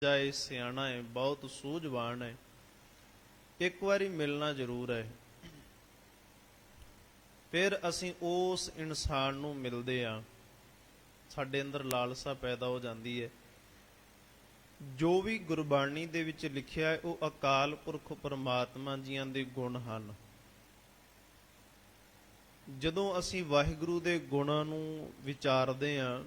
ਜਾਏ ਸਿਆਣਾ ਹੈ, ਬਹੁਤ ਸੂਝਵਾਨ ਹੈ। ਇੱਕ ਵਾਰੀ ਮਿਲਣਾ ਜ਼ਰੂਰ ਹੈ। ਫਿਰ ਅਸੀਂ ਉਸ ਇਨਸਾਨ ਨੂੰ ਮਿਲਦੇ ਹਾਂ, ਸਾਡੇ ਅੰਦਰ ਲਾਲਸਾ ਪੈਦਾ ਹੋ ਜਾਂਦੀ ਹੈ। ਜੋ ਵੀ ਗੁਰਬਾਣੀ ਦੇ ਵਿੱਚ ਲਿਖਿਆ ਹੈ ਉਹ ਅਕਾਲ ਪੁਰਖ ਪਰਮਾਤਮਾ ਜੀਆਂ ਦੇ ਗੁਣ ਹਨ। ਜਦੋਂ ਅਸੀਂ ਵਾਹਿਗੁਰੂ ਦੇ ਗੁਣਾਂ ਨੂੰ ਵਿਚਾਰਦੇ ਹਾਂ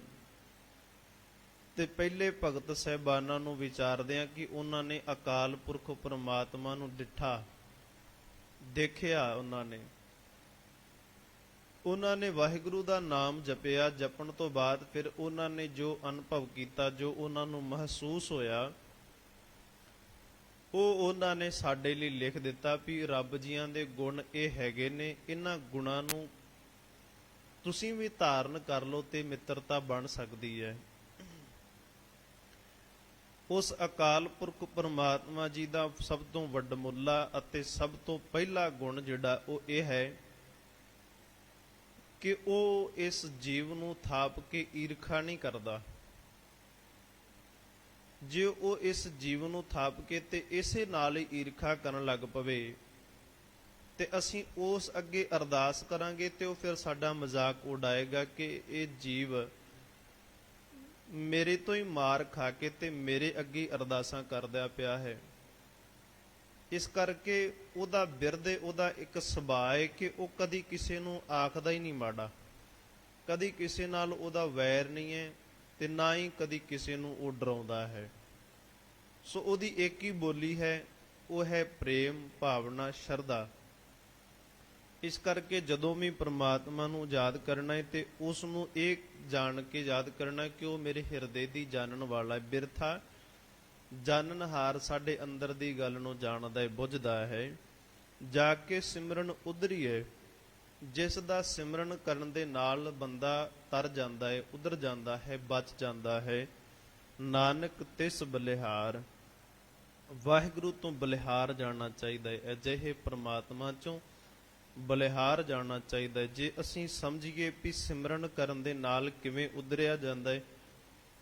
ਤੇ ਪਹਿਲੇ ਭਗਤ ਸਾਹਿਬਾਨਾਂ ਨੂੰ ਵਿਚਾਰਦੇ ਹਾਂ ਕਿ ਉਹਨਾਂ ਨੇ ਅਕਾਲ ਪੁਰਖ ਪਰਮਾਤਮਾ ਨੂੰ ਡਿੱਠਾ, ਦੇਖਿਆ। ਉਹਨਾਂ ਨੇ ਵਾਹਿਗੁਰੂ ਦਾ ਨਾਮ ਜਪਿਆ। ਜਪਣ ਤੋਂ ਬਾਅਦ ਫਿਰ ਉਹਨਾਂ ਨੇ ਜੋ ਅਨੁਭਵ ਕੀਤਾ, ਜੋ ਉਹਨਾਂ ਨੂੰ ਮਹਿਸੂਸ ਹੋਇਆ, ਉਹ ਉਹਨਾਂ ਨੇ ਸਾਡੇ ਲਈ ਲਿਖ ਦਿੱਤਾ ਵੀ ਰੱਬ ਜੀਆਂ ਦੇ ਗੁਣ ਇਹ ਹੈਗੇ ਨੇ, ਇਹਨਾਂ ਗੁਣਾਂ ਨੂੰ ਤੁਸੀਂ ਵੀ ਧਾਰਨ ਕਰ ਲਓ ਤੇ ਮਿੱਤਰਤਾ ਬਣ ਸਕਦੀ ਹੈ। ਉਸ ਅਕਾਲ ਪੁਰਖ ਪਰਮਾਤਮਾ ਜੀ ਦਾ ਸਭ ਤੋਂ ਵੱਡਮੁੱਲਾ ਅਤੇ ਸਭ ਤੋਂ ਪਹਿਲਾ ਗੁਣ ਜਿਹੜਾ ਉਹ ਇਹ ਹੈ ਕਿ ਉਹ ਇਸ ਜੀਵ ਨੂੰ ਥਾਪ ਕੇ ਈਰਖਾ ਨਹੀਂ ਕਰਦਾ। ਜੇ ਉਹ ਇਸ ਜੀਵ ਨੂੰ ਥਾਪ ਕੇ ਤੇ ਇਸੇ ਨਾਲ ਹੀ ਈਰਖਾ ਕਰਨ ਲੱਗ ਪਵੇ ਤੇ ਅਸੀਂ ਉਸ ਅੱਗੇ ਅਰਦਾਸ ਕਰਾਂਗੇ ਤੇ ਉਹ ਫਿਰ ਸਾਡਾ ਮਜ਼ਾਕ ਉਡਾਏਗਾ ਕਿ ਇਹ ਜੀਵ ਮੇਰੇ ਤੋਂ ਹੀ ਮਾਰ ਖਾ ਕੇ ਤੇ ਮੇਰੇ ਅੱਗੇ ਅਰਦਾਸਾਂ ਕਰਦਾ ਪਿਆ ਹੈ। ਇਸ ਕਰਕੇ ਉਹਦਾ ਬਿਰਦੇ, ਉਹਦਾ ਇੱਕ ਸੁਭਾਅ ਹੈ ਕਿ ਉਹ ਕਦੀ ਕਿਸੇ ਨੂੰ ਆਖਦਾ ਹੀ ਨਹੀਂ ਮਾੜਾ, ਕਦੀ ਕਿਸੇ ਨਾਲ ਉਹਦਾ ਵੈਰ ਨਹੀਂ ਹੈ ਤੇ ਨਾ ਹੀ ਕਦੀ ਕਿਸੇ ਨੂੰ ਉਹ ਡਰਾਉਂਦਾ ਹੈ। ਸੋ ਉਹਦੀ ਇੱਕ ਹੀ ਬੋਲੀ ਹੈ, ਉਹ ਹੈ ਪ੍ਰੇਮ ਭਾਵਨਾ, ਸ਼ਰਧਾ। ਇਸ ਕਰਕੇ ਜਦੋਂ ਵੀ ਪ੍ਰਮਾਤਮਾ ਨੂੰ ਯਾਦ ਕਰਨਾ ਹੈ ਤੇ ਉਸ ਨੂੰ ਇਹ ਜਾਣ ਕੇ ਯਾਦ ਕਰਨਾ ਕਿ ਉਹ ਮੇਰੇ ਹਿਰਦੇ ਦੀ ਜਾਣਨ ਵਾਲਾ ਹੈ। ਬਿਰਥਾ ਜਾਣਨਹਾਰ ਸਾਡੇ ਅੰਦਰ ਦੀ ਗੱਲ ਨੂੰ ਜਾਣਦਾ ਹੈ, ਬੁੱਝਦਾ ਹੈ। ਜਾ ਕੇ ਸਿਮਰਨ ਉਧਰੀਏ, ਜਿਸ ਦਾ ਸਿਮਰਨ ਕਰਨ ਦੇ ਨਾਲ ਬੰਦਾ ਤਰ ਜਾਂਦਾ ਹੈ, ਉਧਰ ਜਾਂਦਾ ਹੈ, ਬਚ ਜਾਂਦਾ ਹੈ। ਨਾਨਕ ਤਿਸ ਬਲਿਹਾਰ, ਵਾਹਿਗੁਰੂ ਤੋਂ ਬਲਿਹਾਰ ਜਾਣਾ ਚਾਹੀਦਾ ਹੈ। ਅਜਿਹੇ ਪ੍ਰਮਾਤਮਾ ਚੋਂ ਬਲਿਹਾਰ ਜਾਣਾ ਚਾਹੀਦਾ ਹੈ। ਜੇ ਅਸੀਂ ਸਮਝੀਏ ਵੀ ਸਿਮਰਨ ਕਰਨ ਦੇ ਨਾਲ ਕਿਵੇਂ ਉਧਰਿਆ ਜਾਂਦਾ ਹੈ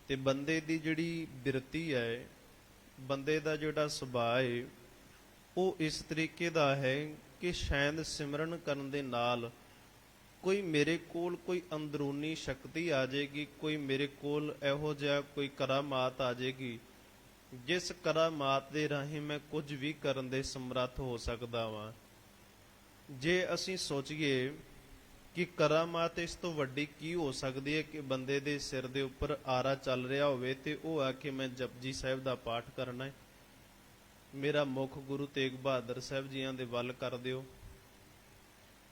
ਤੇ ਬੰਦੇ ਦੀ ਜਿਹੜੀ ਬਿਰਤੀ ਹੈ, ਬੰਦੇ ਦਾ ਜਿਹੜਾ ਸੁਭਾਅ ਹੈ, ਉਹ ਇਸ ਤਰੀਕੇ ਦਾ ਹੈ ਕਿ ਸ਼ਾਇਦ ਸਿਮਰਨ ਕਰਨ ਦੇ ਨਾਲ ਕੋਈ ਮੇਰੇ ਕੋਲ ਕੋਈ ਅੰਦਰੂਨੀ ਸ਼ਕਤੀ ਆ ਜਾਏਗੀ, ਕੋਈ ਮੇਰੇ ਕੋਲ ਇਹੋ ਜਿਹਾ ਕੋਈ ਕਰਾਮਾਤ ਆ ਜਾਏਗੀ ਜਿਸ ਕਰਾਮਾਤ ਦੇ ਰਾਹੀਂ ਮੈਂ ਕੁਝ ਵੀ ਕਰਨ ਦੇ ਸਮਰੱਥ ਹੋ ਸਕਦਾ ਵਾਂ। ਜੇ ਅਸੀਂ ਸੋਚੀਏ ਕਿ ਕਰਾਮਾਤ ਇਸ ਤੋਂ ਵੱਡੀ ਕੀ ਹੋ ਸਕਦੀ ਹੈ ਕਿ ਬੰਦੇ ਦੇ ਸਿਰ ਦੇ ਉੱਪਰ ਆਰਾ ਚੱਲ ਰਿਹਾ ਹੋਵੇ ਤੇ ਉਹ ਆ ਕੇ ਮੈਂ ਜਪਜੀ ਸਾਹਿਬ ਦਾ ਪਾਠ ਕਰਨਾ ਹੈ, ਮੇਰਾ ਮੁੱਖ ਗੁਰੂ ਤੇਗ ਬਹਾਦਰ ਸਾਹਿਬ ਜੀਆਂ ਦੇ ਵੱਲ ਕਰ ਦਿਓ।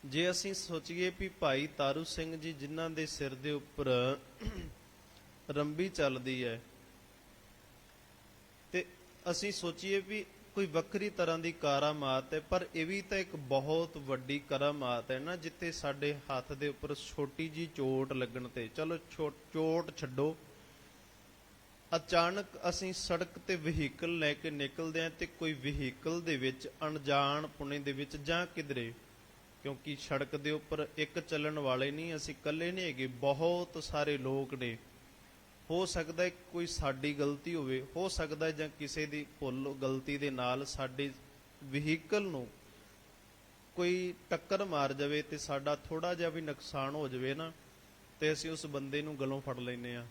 ਜੇ ਅਸੀਂ ਸੋਚੀਏ ਵੀ ਭਾਈ ਤਾਰੂ ਸਿੰਘ ਜੀ ਜਿਨ੍ਹਾਂ ਦੇ ਸਿਰ ਦੇ ਉੱਪਰ ਰੰਬੀ ਚੱਲਦੀ ਹੈ ਤੇ ਅਸੀਂ ਸੋਚੀਏ ਵੀ ਕੋਈ ਵੱਖਰੀ ਤਰ੍ਹਾਂ ਦੀ ਕਰਾਮਾਤ ਹੈ, ਪਰ ਇਹ ਵੀ ਤਾਂ ਇੱਕ ਬਹੁਤ ਵੱਡੀ ਕਰਾਮਾਤ ਹੈ ਨਾ, ਜਿੱਥੇ ਸਾਡੇ ਹੱਥ ਦੇ ਉੱਪਰ ਛੋਟੀ ਜੀ ਚੋਟ ਲੱਗਣ ਤੇ, ਚਲੋ ਚੋਟ ਛੱਡੋ, ਅਚਾਨਕ ਅਸੀਂ ਸੜਕ ਤੇ ਵਹੀਕਲ ਲੈ ਕੇ ਨਿਕਲਦੇ ਹਾਂ ਤੇ ਕੋਈ ਵਹੀਕਲ ਦੇ ਵਿੱਚ ਅਣਜਾਣ ਪੁਣੇ ਦੇ ਵਿੱਚ ਜਾਂ ਕਿਧਰੇ, ਕਿਉਂਕਿ ਸੜਕ ਦੇ ਉੱਪਰ ਇੱਕ ਚੱਲਣ ਵਾਲੇ ਨਹੀਂ, ਅਸੀਂ ਇਕੱਲੇ ਨਹੀਂ ਹੈਗੇ, ਬਹੁਤ ਸਾਰੇ ਲੋਕ ਨੇ। ਹੋ ਸਕਦਾ ਹੈ ਕੋਈ ਸਾਡੀ ਗਲਤੀ ਹੋਵੇ, ਹੋ ਸਕਦਾ ਹੈ ਜਾਂ ਕਿਸੇ ਦੀ ਭੁੱਲ ਗਲਤੀ ਦੇ ਨਾਲ ਸਾਡੇ ਵਹੀਕਲ ਨੂੰ ਕੋਈ ਟੱਕਰ ਮਾਰ ਜਾਵੇ ਤੇ ਸਾਡਾ ਥੋੜਾ ਜਿਹਾ ਵੀ ਨੁਕਸਾਨ ਹੋ ਜਾਵੇ ਨਾ, ਤੇ ਅਸੀਂ ਉਸ ਬੰਦੇ ਨੂੰ ਗਲੋਂ ਫੜ ਲੈਂਦੇ ਹਾਂ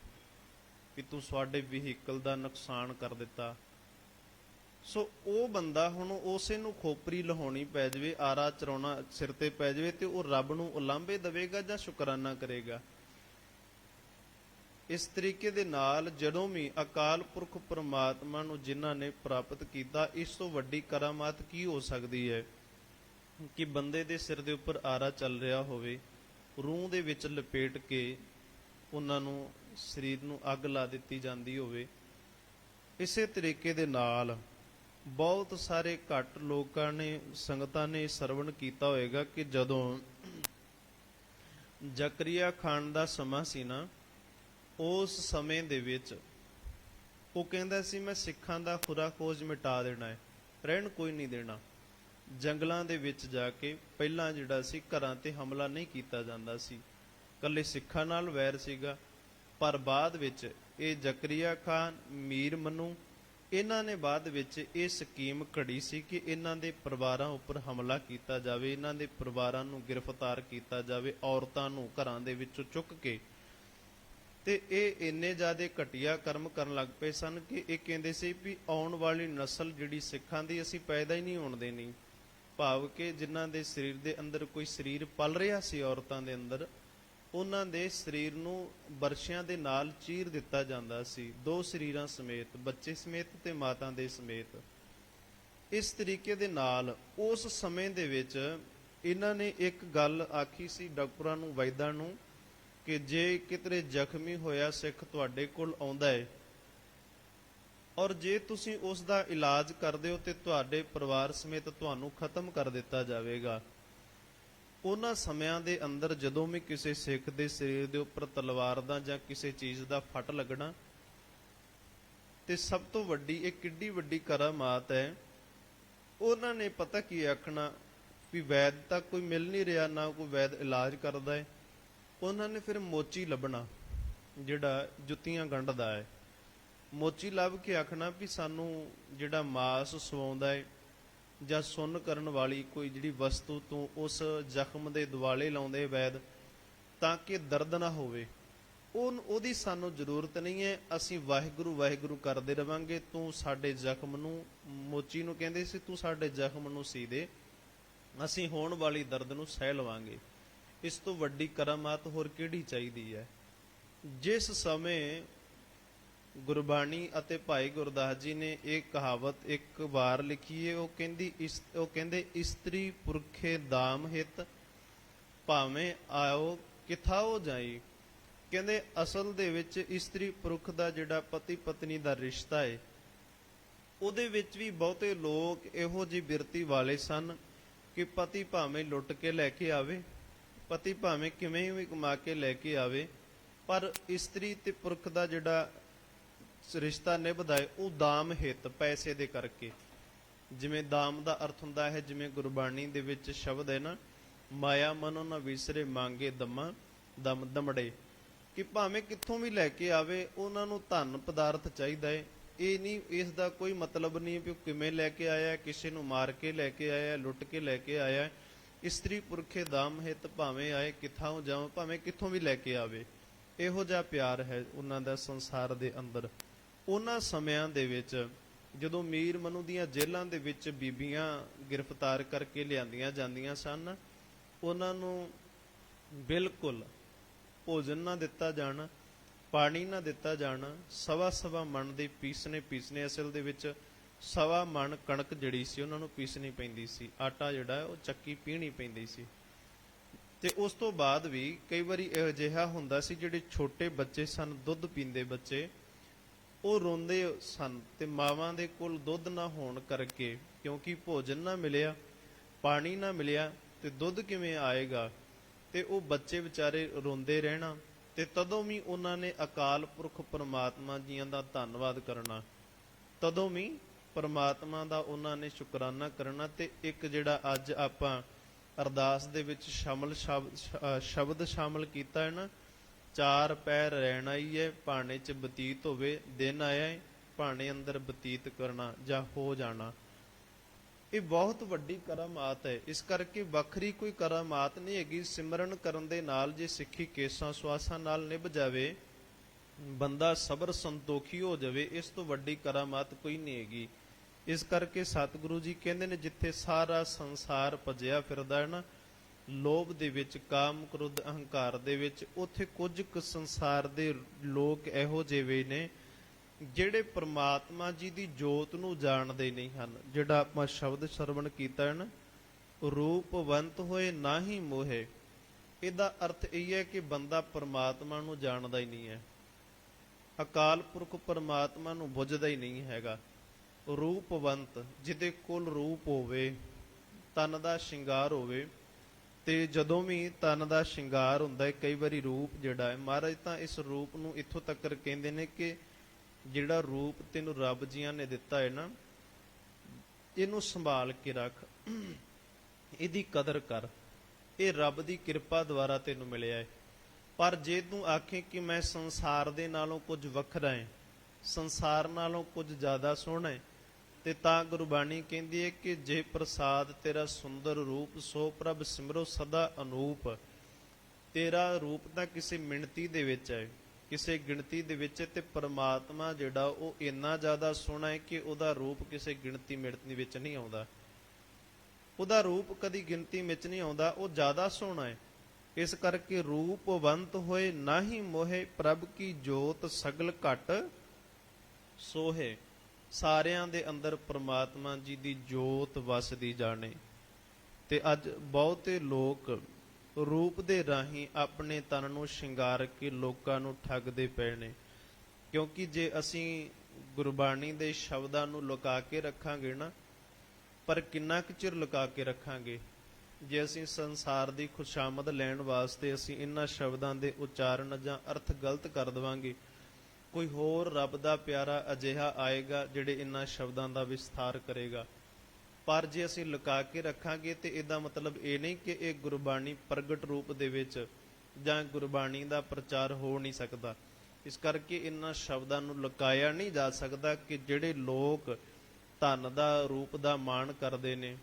ਕਿ ਤੂੰ ਸਾਡੇ ਵਹੀਕਲ ਦਾ ਨੁਕਸਾਨ ਕਰ ਦਿੱਤਾ। ਸੋ ਉਹ ਬੰਦਾ ਹੁਣ ਉਸੇ ਨੂੰ ਖੋਪਰੀ ਲਹਾਉਣੀ ਪੈ ਜਾਵੇ, ਆਰਾ ਚਰਾਉਣਾ ਸਿਰ ਤੇ ਪੈ ਜਾਵੇ ਤੇ ਉਹ ਰੱਬ ਨੂੰ ਉਲਾਂਭੇ ਦੇਵੇਗਾ ਜਾਂ ਸ਼ੁਕਰਾਨਾ ਕਰੇਗਾ। ਇਸ ਤਰੀਕੇ ਦੇ ਨਾਲ ਜਦੋਂ ਵੀ ਅਕਾਲ ਪੁਰਖ ਪਰਮਾਤਮਾ ਨੂੰ ਜਿਨ੍ਹਾਂ ਨੇ ਪ੍ਰਾਪਤ ਕੀਤਾ, ਇਸ ਤੋਂ ਵੱਡੀ ਕਰਾਮਾਤ ਕੀ ਹੋ ਸਕਦੀ ਹੈ ਕਿ ਬੰਦੇ ਦੇ ਸਿਰ ਦੇ ਉੱਪਰ ਆਰਾ ਚੱਲ ਰਿਹਾ ਹੋਵੇ, ਰੂਹ ਦੇ ਵਿੱਚ ਲਪੇਟ ਕੇ ਉਹਨਾਂ ਨੂੰ, ਸਰੀਰ ਨੂੰ ਅੱਗ ਲਾ ਦਿੱਤੀ ਜਾਂਦੀ ਹੋਵੇ। ਇਸੇ ਤਰੀਕੇ ਦੇ ਨਾਲ ਬਹੁਤ ਸਾਰੇ ਘੱਟ ਲੋਕਾਂ ਨੇ, ਸੰਗਤਾਂ ਨੇ ਸਰਵਣ ਕੀਤਾ ਹੋਏਗਾ ਕਿ ਜਦੋਂ ਜ਼ਕਰੀਆ ਖਾਨ ਦਾ ਸਮਾਂ ਸੀ ਨਾ, ਉਸ ਸਮੇਂ ਦੇ ਵਿੱਚ ਉਹ ਕਹਿੰਦਾ ਸੀ ਮੈਂ ਸਿੱਖਾਂ ਦਾ ਖੁਰਾ ਖੋਜ ਮਿਟਾ ਦੇਣਾ ਹੈ, ਰਹਿਣ ਕੋਈ ਨਹੀਂ ਦੇਣਾ। ਜੰਗਲਾਂ ਦੇ ਵਿੱਚ ਜਾ ਕੇ ਪਹਿਲਾਂ ਜਿਹੜਾ ਸੀ ਘਰਾਂ ਤੇ ਹਮਲਾ ਨਹੀਂ ਕੀਤਾ ਜਾਂਦਾ ਸੀ, ਇਕੱਲੇ ਸਿੱਖਾਂ ਨਾਲ ਵੈਰ ਸੀਗਾ। ਪਰ ਬਾਅਦ ਵਿੱਚ ਇਹ ਜ਼ਕਰੀਆ ਖਾਨ, ਮੀਰ ਮਨੂ ਇਹਨਾਂ ਨੇ ਬਾਅਦ ਵਿੱਚ ਇਹ ਸਕੀਮ ਘੜੀ ਸੀ ਕਿ ਇਹਨਾਂ ਦੇ ਪਰਿਵਾਰਾਂ ਉੱਪਰ ਹਮਲਾ ਕੀਤਾ ਜਾਵੇ, ਇਹਨਾਂ ਦੇ ਪਰਿਵਾਰਾਂ ਨੂੰ ਗ੍ਰਿਫਤਾਰ ਕੀਤਾ ਜਾਵੇ, ਔਰਤਾਂ ਨੂੰ ਘਰਾਂ ਦੇ ਵਿੱਚੋਂ ਚੁੱਕ ਕੇ। ਤੇ ਇਹ ਇੰਨੇ ਜ਼ਿਆਦਾ ਘਟੀਆ ਕਰਮ ਕਰਨ ਲੱਗ ਪਏ ਸਨ ਕਿ ਇਹ ਕਹਿੰਦੇ ਸੀ ਵੀ ਆਉਣ ਵਾਲੀ ਨਸਲ ਜਿਹੜੀ ਸਿੱਖਾਂ ਦੀ ਅਸੀਂ ਪੈਦਾ ਹੀ ਨਹੀਂ ਹੋਣ ਦੇਣੀ। ਭਾਵ ਕਿ ਜਿਨ੍ਹਾਂ ਦੇ ਸਰੀਰ ਦੇ ਅੰਦਰ ਕੋਈ ਸਰੀਰ ਪਲ ਰਿਹਾ ਸੀ ਔਰਤਾਂ ਦੇ ਅੰਦਰ, ਉਹਨਾਂ ਦੇ ਸਰੀਰ ਨੂੰ ਬਰਸ਼ਿਆਂ ਦੇ ਨਾਲ ਚੀਰ ਦਿੱਤਾ ਜਾਂਦਾ ਸੀ, ਦੋ ਸਰੀਰਾਂ ਸਮੇਤ, ਬੱਚੇ ਸਮੇਤ ਤੇ ਮਾਤਾ ਦੇ ਸਮੇਤ। ਇਸ ਤਰੀਕੇ ਦੇ ਨਾਲ ਉਸ ਸਮੇਂ ਦੇ ਵਿੱਚ ਇਹਨਾਂ ਨੇ ਇੱਕ ਗੱਲ ਆਖੀ ਸੀ ਡਾਕਟਰਾਂ ਨੂੰ, ਵੈਦਾਂ ਨੂੰ, ਕਿ ਜੇ ਕਿਤੇ ਜ਼ਖਮੀ ਹੋਇਆ ਸਿੱਖ ਤੁਹਾਡੇ ਕੋਲ ਆਉਂਦਾ ਹੈ ਔਰ ਜੇ ਤੁਸੀਂ ਉਸ ਦਾ ਇਲਾਜ ਕਰਦੇ ਹੋ ਤੇ ਤੁਹਾਡੇ ਪਰਿਵਾਰ ਸਮੇਤ ਤੁਹਾਨੂੰ ਖਤਮ ਕਰ ਦਿੱਤਾ ਜਾਵੇਗਾ। ਉਹਨਾਂ ਸਮਿਆਂ ਦੇ ਅੰਦਰ ਜਦੋਂ ਵੀ ਕਿਸੇ ਸਿੱਖ ਦੇ ਸਰੀਰ ਦੇ ਉੱਪਰ ਤਲਵਾਰ ਦਾ ਜਾਂ ਕਿਸੇ ਚੀਜ਼ ਦਾ ਫੱਟ ਲੱਗਣਾ, ਤੇ ਸਭ ਤੋਂ ਵੱਡੀ ਇਹ ਕਿੱਡੀ ਵੱਡੀ ਕਰਾਮਾਤ ਹੈ। ਉਹਨਾਂ ਨੇ ਪਤਾ ਕੀ ਆਖਣਾ ਵੀ ਵੈਦ ਤਾਂ ਕੋਈ ਮਿਲ ਨਹੀਂ ਰਿਹਾ, ਨਾ ਕੋਈ ਵੈਦ ਇਲਾਜ ਕਰਦਾ ਹੈ। ਉਹਨਾਂ ਨੇ ਫਿਰ ਮੋਚੀ ਲੱਭਣਾ ਜਿਹੜਾ ਜੁੱਤੀਆਂ ਗੰਢਦਾ ਹੈ, ਮੋਚੀ ਲੱਭ ਕੇ ਆਖਣਾ ਵੀ ਸਾਨੂੰ ਜਿਹੜਾ ਮਾਸ ਸਵਾਉਂਦਾ ਹੈ ਜਾਂ ਸੁੰਨ ਕਰਨ ਵਾਲੀ ਕੋਈ ਜਿਹੜੀ ਵਸਤੂ ਤੋਂ ਉਸ ਜ਼ਖਮ ਦੇ ਦੁਆਲੇ ਲਾਉਂਦੇ ਵੈਦ, ਤਾਂ ਕਿ ਦਰਦ ਨਾ ਹੋਵੇ, ਉਹਦੀ ਸਾਨੂੰ ਜ਼ਰੂਰਤ ਨਹੀਂ ਹੈ। ਅਸੀਂ ਵਾਹਿਗੁਰੂ ਵਾਹਿਗੁਰੂ ਕਰਦੇ ਰਵਾਂਗੇ, ਤੂੰ ਸਾਡੇ ਜ਼ਖਮ ਨੂੰ, ਮੋਚੀ ਨੂੰ ਕਹਿੰਦੇ ਸੀ, ਤੂੰ ਸਾਡੇ ਜ਼ਖਮ ਨੂੰ ਸੀ ਦੇ, ਅਸੀਂ ਹੋਣ ਵਾਲੀ ਦਰਦ ਨੂੰ ਸਹਿ ਲਵਾਂਗੇ। ਇਸ ਤੋਂ ਵੱਡੀ ਕਰਾਮਾਤ ਹੋਰ ਕਿਹੜੀ ਚਾਹੀਦੀ ਹੈ। ਜਿਸ ਸਮੇਂ ਗੁਰਬਾਣੀ ਅਤੇ ਭਾਈ ਗੁਰਦਾਸ ਜੀ ਨੇ ਇਹ ਕਹਾਵਤ ਇੱਕ ਵਾਰ ਲਿਖੀ ਹੈ, ਉਹ ਕਹਿੰਦੇ ਇਸਤਰੀ ਪੁਰਖੇ ਦਾਮ ਹਿਤ ਭਾਵੇਂ ਆਓ ਕਿਥਾਓ ਜਾਈ। ਕਹਿੰਦੇ ਅਸਲ ਦੇ ਵਿੱਚ ਇਸਤਰੀ ਪੁਰਖ ਦਾ ਜਿਹੜਾ ਪਤੀ ਪਤਨੀ ਦਾ ਰਿਸ਼ਤਾ ਹੈ, ਉਹਦੇ ਵਿੱਚ ਵੀ ਬਹੁਤੇ ਲੋਕ ਇਹੋ ਜਿਹੀ ਬਿਰਤੀ ਵਾਲੇ ਸਨ ਕਿ ਪਤੀ ਭਾਵੇਂ ਲੁੱਟ ਕੇ ਲੈ ਕੇ ਆਵੇ, ਪਤੀ ਭਾਵੇਂ ਕਿਵੇਂ ਵੀ ਕਮਾ ਕੇ ਲੈ ਕੇ ਆਵੇ, ਪਰ ਇਸਤਰੀ ਤੇ ਪੁਰਖ ਦਾ ਜਿਹੜਾ ਰਿਸ਼ਤਾ ਨਿਭਦਾ ਹੈ ਉਹ ਦਾਮ ਹਿੱਤ, ਪੈਸੇ ਦੇ ਕਰਕੇ। ਜਿਵੇਂ ਦਾਮ ਦਾ ਅਰਥ ਹੁੰਦਾ ਹੈ, ਜਿਵੇਂ ਗੁਰਬਾਣੀ ਦੇ ਵਿੱਚ ਸ਼ਬਦ ਹੈ ਨਾ, ਮਾਇਆ ਮਨੋ ਨਾ ਵਿਸਰੇ ਮੰਗੇ ਦਮਾ ਦਮ ਦਮੜੇ, ਕਿ ਭਾਵੇਂ ਕਿੱਥੋਂ ਵੀ ਲੈ ਕੇ ਆਵੇ ਉਹਨਾਂ ਨੂੰ ਧਨ ਪਦਾਰਥ ਚਾਹੀਦਾ ਹੈ। ਇਹ ਨਹੀਂ, ਇਸ ਦਾ ਕੋਈ ਮਤਲਬ ਨਹੀਂ ਵੀ ਉਹ ਕਿਵੇਂ ਲੈ ਕੇ ਆਇਆ, ਕਿਸੇ ਨੂੰ ਮਾਰ ਕੇ ਲੈ ਕੇ ਆਇਆ, ਲੁੱਟ ਕੇ ਲੈ ਕੇ ਆਇਆ। ਇਸਤਰੀ ਪੁਰਖੇ ਦਾਮ ਹਿੱਤ ਭਾਵੇਂ ਆਏ ਕਿੱਥਾਂ ਜਾਵਾਂ, ਭਾਵੇਂ ਕਿੱਥੋਂ ਵੀ ਲੈ ਕੇ ਆਵੇ। ਇਹੋ ਜਿਹਾ ਪਿਆਰ ਹੈ ਉਹਨਾਂ ਦਾ ਸੰਸਾਰ ਦੇ ਅੰਦਰ। ਉਹਨਾਂ ਸਮਿਆਂ ਦੇ ਵਿੱਚ ਜਦੋਂ ਮੀਰ ਮਨੂ ਦੀਆਂ ਜੇਲ੍ਹਾਂ ਦੇ ਵਿੱਚ ਬੀਬੀਆਂ ਗ੍ਰਿਫਤਾਰ ਕਰਕੇ ਲਿਆਂਦੀਆਂ ਜਾਂਦੀਆਂ ਸਨ, ਉਹਨਾਂ ਨੂੰ ਬਿਲਕੁਲ ਭੋਜਨ ਨਾ ਦਿੱਤਾ ਜਾਣਾ, ਪਾਣੀ ਨਾ ਦਿੱਤਾ ਜਾਣਾ, ਸਵਾ ਮਣ ਦੇ ਪੀਸਨੇ, ਅਸਲ ਦੇ ਵਿੱਚ ਸਵਾ ਮਣ ਕਣਕ ਜਿਹੜੀ ਸੀ ਉਹਨਾਂ ਨੂੰ ਪੀਸਣੀ ਪੈਂਦੀ ਸੀ, ਆਟਾ ਜਿਹੜਾ ਉਹ ਚੱਕੀ ਪੀਣੀ ਪੈਂਦੀ ਸੀ। ਤੇ ਉਸ ਤੋਂ ਬਾਅਦ ਵੀ ਕਈ ਵਾਰੀ ਇਹੋ ਜਿਹਾ ਹੁੰਦਾ ਸੀ, ਜਿਹੜੇ ਛੋਟੇ ਬੱਚੇ ਸਨ, ਦੁੱਧ ਪੀਂਦੇ ਬੱਚੇ, ਉਹ ਰੋਂਦੇ ਸਨ ਤੇ ਮਾਵਾਂ ਦੇ ਕੋਲ ਦੁੱਧ ਨਾ ਹੋਣ ਕਰਕੇ, ਕਿਉਂਕਿ ਭੋਜਨ ਨਾ ਮਿਲਿਆ, ਪਾਣੀ ਨਾ ਮਿਲਿਆ ਤੇ ਦੁੱਧ ਕਿਵੇਂ ਆਏਗਾ, ਤੇ ਉਹ ਬੱਚੇ ਵਿਚਾਰੇ ਰੋਂਦੇ ਰਹਿਣਾ। ਤੇ ਤਦੋਂ ਵੀ ਉਹਨਾਂ ਨੇ ਅਕਾਲ ਪੁਰਖ ਪਰਮਾਤਮਾ ਜੀਆਂ ਦਾ ਧੰਨਵਾਦ ਕਰਨਾ, ਤਦੋਂ ਵੀ ਪਰਮਾਤਮਾ ਦਾ ਉਹਨਾਂ ਨੇ ਸ਼ੁਕਰਾਨਾ ਕਰਨਾ। ਤੇ ਇੱਕ ਜਿਹੜਾ ਅੱਜ ਆਪਾਂ ਅਰਦਾਸ ਦੇ ਵਿੱਚ ਸ਼ਬਦ ਸ਼ਾਮਲ ਕੀਤਾ ਹੈ ਨਾ, ਚਾਰ ਪੈਰ ਰਹਿਣਾ ਹੀ ਹੈ, ਭਾਣੇ 'ਚ ਬਤੀਤ ਹੋਵੇ, ਦਿਨ ਆਇਆ ਹੈ ਭਾਣੇ ਅੰਦਰ ਬਤੀਤ ਕਰਨਾ ਜਾਂ ਹੋ ਜਾਣਾ। ਇਹ ਬਹੁਤ ਵੱਡੀ ਕਰਾਮਾਤ ਹੈ। ਇਸ ਕਰਕੇ ਵੱਖਰੀ ਕੋਈ ਕਰਾਮਾਤ ਨਹੀਂ ਹੈਗੀ। ਸਿਮਰਨ ਕਰਨ ਦੇ ਨਾਲ ਜੇ ਸਿੱਖੀ ਕੇਸਾਂ ਸਵਾਸਾਂ ਨਾਲ ਨਿਭ ਜਾਵੇ, ਬੰਦਾ ਸਬਰ ਸੰਤੋਖੀ ਹੋ ਜਾਵੇ, ਇਸ ਤੋਂ ਵੱਡੀ ਕਰਾਮਾਤ ਕੋਈ ਨਹੀਂ ਹੈਗੀ। ਇਸ ਕਰਕੇ ਸਤਿਗੁਰੂ ਜੀ ਕਹਿੰਦੇ ਨੇ, ਜਿੱਥੇ ਸਾਰਾ ਸੰਸਾਰ ਭਜਿਆ ਫਿਰਦਾ ਹੈ ਨਾ, ਲੋਭ ਦੇ ਵਿੱਚ, ਕਾਮ ਕ੍ਰੋਧ ਅਹੰਕਾਰ ਦੇ ਵਿੱਚ, ਉੱਥੇ ਕੁਝ ਕੁ ਸੰਸਾਰ ਦੇ ਲੋਕ ਇਹੋ ਜਿਹੇ ਨੇ ਜਿਹੜੇ ਪ੍ਰਮਾਤਮਾ ਜੀ ਦੀ ਜੋਤ ਨੂੰ ਜਾਣਦੇ ਨਹੀਂ ਹਨ। ਜਿਹੜਾ ਆਪਾਂ ਸ਼ਬਦ ਸਰਵਣ ਕੀਤਾ ਹੈ ਨਾ, ਰੂਪਵੰਤ ਹੋਏ ਨਾ ਹੀ ਮੋਹੇ, ਇਹਦਾ ਅਰਥ ਇਹ ਹੈ ਕਿ ਬੰਦਾ ਪ੍ਰਮਾਤਮਾ ਨੂੰ ਜਾਣਦਾ ਹੀ ਨਹੀਂ ਹੈ, ਅਕਾਲ ਪੁਰਖ ਪ੍ਰਮਾਤਮਾ ਨੂੰ ਬੁੱਝਦਾ ਹੀ ਨਹੀਂ ਹੈਗਾ। ਰੂਪਵੰਤ, ਜਿਹਦੇ ਕੋਲ ਰੂਪ ਹੋਵੇ, ਤਨ ਦਾ ਸ਼ਿੰਗਾਰ ਹੋਵੇ। ਤੇ ਜਦੋਂ ਵੀ ਤਨ ਦਾ ਸ਼ਿੰਗਾਰ ਹੁੰਦਾ ਹੈ, ਕਈ ਵਾਰੀ ਰੂਪ ਜਿਹੜਾ ਹੈ, ਮਹਾਰਾਜ ਤਾਂ ਇਸ ਰੂਪ ਨੂੰ ਇੱਥੋਂ ਤੱਕ ਕਹਿੰਦੇ ਨੇ ਕਿ ਜਿਹੜਾ ਰੂਪ ਤੈਨੂੰ ਰੱਬ ਜੀਆਂ ਨੇ ਦਿੱਤਾ ਹੈ ਨਾ, ਇਹਨੂੰ ਸੰਭਾਲ ਕੇ ਰੱਖ, ਇਹਦੀ ਕਦਰ ਕਰ, ਇਹ ਰੱਬ ਦੀ ਕਿਰਪਾ ਦੁਆਰਾ ਤੈਨੂੰ ਮਿਲਿਆ ਹੈ। ਪਰ ਜੇ ਤੂੰ ਆਖੇ ਕਿ ਮੈਂ ਸੰਸਾਰ ਦੇ ਨਾਲੋਂ ਕੁਝ ਵੱਖਰਾ ਹੈ, ਸੰਸਾਰ ਨਾਲੋਂ ਕੁਝ ਜ਼ਿਆਦਾ ਸੋਹਣਾ ਹੈ। ਤੇ ਤਾਂ ਗੁਰਬਾਣੀ ਕਹਿੰਦੀ ਹੈ ਕਿ ਜੇ ਪ੍ਰਸਾਦ ਤੇਰਾ ਸੁੰਦਰ ਰੂਪ, ਸੋ ਪ੍ਰਭ ਸਿਮਰੋ ਸਦਾ ਅਨੂਪ। ਤੇਰਾ ਰੂਪ ਤਾਂ ਕਿਸੇ ਮਿਣਤੀ ਦੇ ਵਿੱਚ ਹੈ, ਕਿਸੇ ਗਿਣਤੀ ਦੇ ਵਿੱਚ, ਤੇ ਪਰਮਾਤਮਾ ਜਿਹੜਾ ਉਹ ਇੰਨਾ ਜ਼ਿਆਦਾ ਸੋਹਣਾ ਹੈ ਕਿ ਉਹਦਾ ਰੂਪ ਕਿਸੇ ਗਿਣਤੀ ਮਿਣਤੀ ਵਿੱਚ ਨਹੀਂ ਆਉਂਦਾ। ਉਹਦਾ ਰੂਪ ਕਦੀ ਗਿਣਤੀ ਵਿੱਚ ਨਹੀਂ ਆਉਂਦਾ, ਉਹ ਜ਼ਿਆਦਾ ਸੋਹਣਾ ਹੈ। ਇਸ ਕਰਕੇ ਰੂਪਵੰਤ ਹੋਏ ਨਾਹੀ ਮੋਹੇ, ਪ੍ਰਭ ਕੀ ਜੋਤ ਸਗਲ ਘਟ ਸੋਹੇ। ਸਾਰਿਆਂ ਦੇ ਅੰਦਰ ਪ੍ਰਮਾਤਮਾ ਜੀ ਦੀ ਜੋਤ ਵਸਦੀ ਜਾਣੇ। ਤੇ ਅੱਜ ਬਹੁਤੇ ਲੋਕ ਰੂਪ ਦੇ ਰਾਹੀਂ ਆਪਣੇ ਤਨ ਨੂੰ ਸ਼ਿੰਗਾਰ ਕੇ ਲੋਕਾਂ ਨੂੰ ਠੱਗਦੇ ਪਏ ਨੇ। ਕਿਉਂਕਿ ਜੇ ਅਸੀਂ ਗੁਰਬਾਣੀ ਦੇ ਸ਼ਬਦਾਂ ਨੂੰ ਲੁਕਾ ਕੇ ਰੱਖਾਂਗੇ ਨਾ, ਪਰ ਕਿੰਨਾ ਕੁ ਚਿਰ ਲੁਕਾ ਕੇ ਰੱਖਾਂਗੇ। ਜੇ ਅਸੀਂ ਸੰਸਾਰ ਦੀ ਖੁਸ਼ਾਮਦ ਲੈਣ ਵਾਸਤੇ ਅਸੀਂ ਇਹਨਾਂ ਸ਼ਬਦਾਂ ਦੇ ਉਚਾਰਨ ਜਾਂ ਅਰਥ ਗਲਤ ਕਰ ਦੇਵਾਂਗੇ, ਕੋਈ ਹੋਰ ਰੱਬ ਦਾ ਪਿਆਰਾ ਅਜਿਹਾ ਆਏਗਾ ਜਿਹੜੇ ਇਹਨਾਂ ਸ਼ਬਦਾਂ ਦਾ ਵਿਸਥਾਰ ਕਰੇਗਾ। ਪਰ ਜੇ ਅਸੀਂ ਲੁਕਾ ਕੇ ਰੱਖਾਂਗੇ ਤੇ ਇਹਦਾ ਮਤਲਬ ਇਹ ਨਹੀਂ ਕਿ ਇਹ ਗੁਰਬਾਣੀ ਪ੍ਰਗਟ ਰੂਪ ਦੇ ਵਿੱਚ ਜਾਂ ਗੁਰਬਾਣੀ ਦਾ ਪ੍ਰਚਾਰ ਹੋ ਨਹੀਂ ਸਕਦਾ। ਇਸ ਕਰਕੇ ਇਹਨਾਂ ਸ਼ਬਦਾਂ ਨੂੰ ਲੁਕਾਇਆ ਨਹੀਂ ਜਾ ਸਕਦਾ ਕਿ ਜਿਹੜੇ ਲੋਕ ਧਨ ਦਾ ਰੂਪ ਦਾ ਮਾਣ ਕਰਦੇ ਨੇ,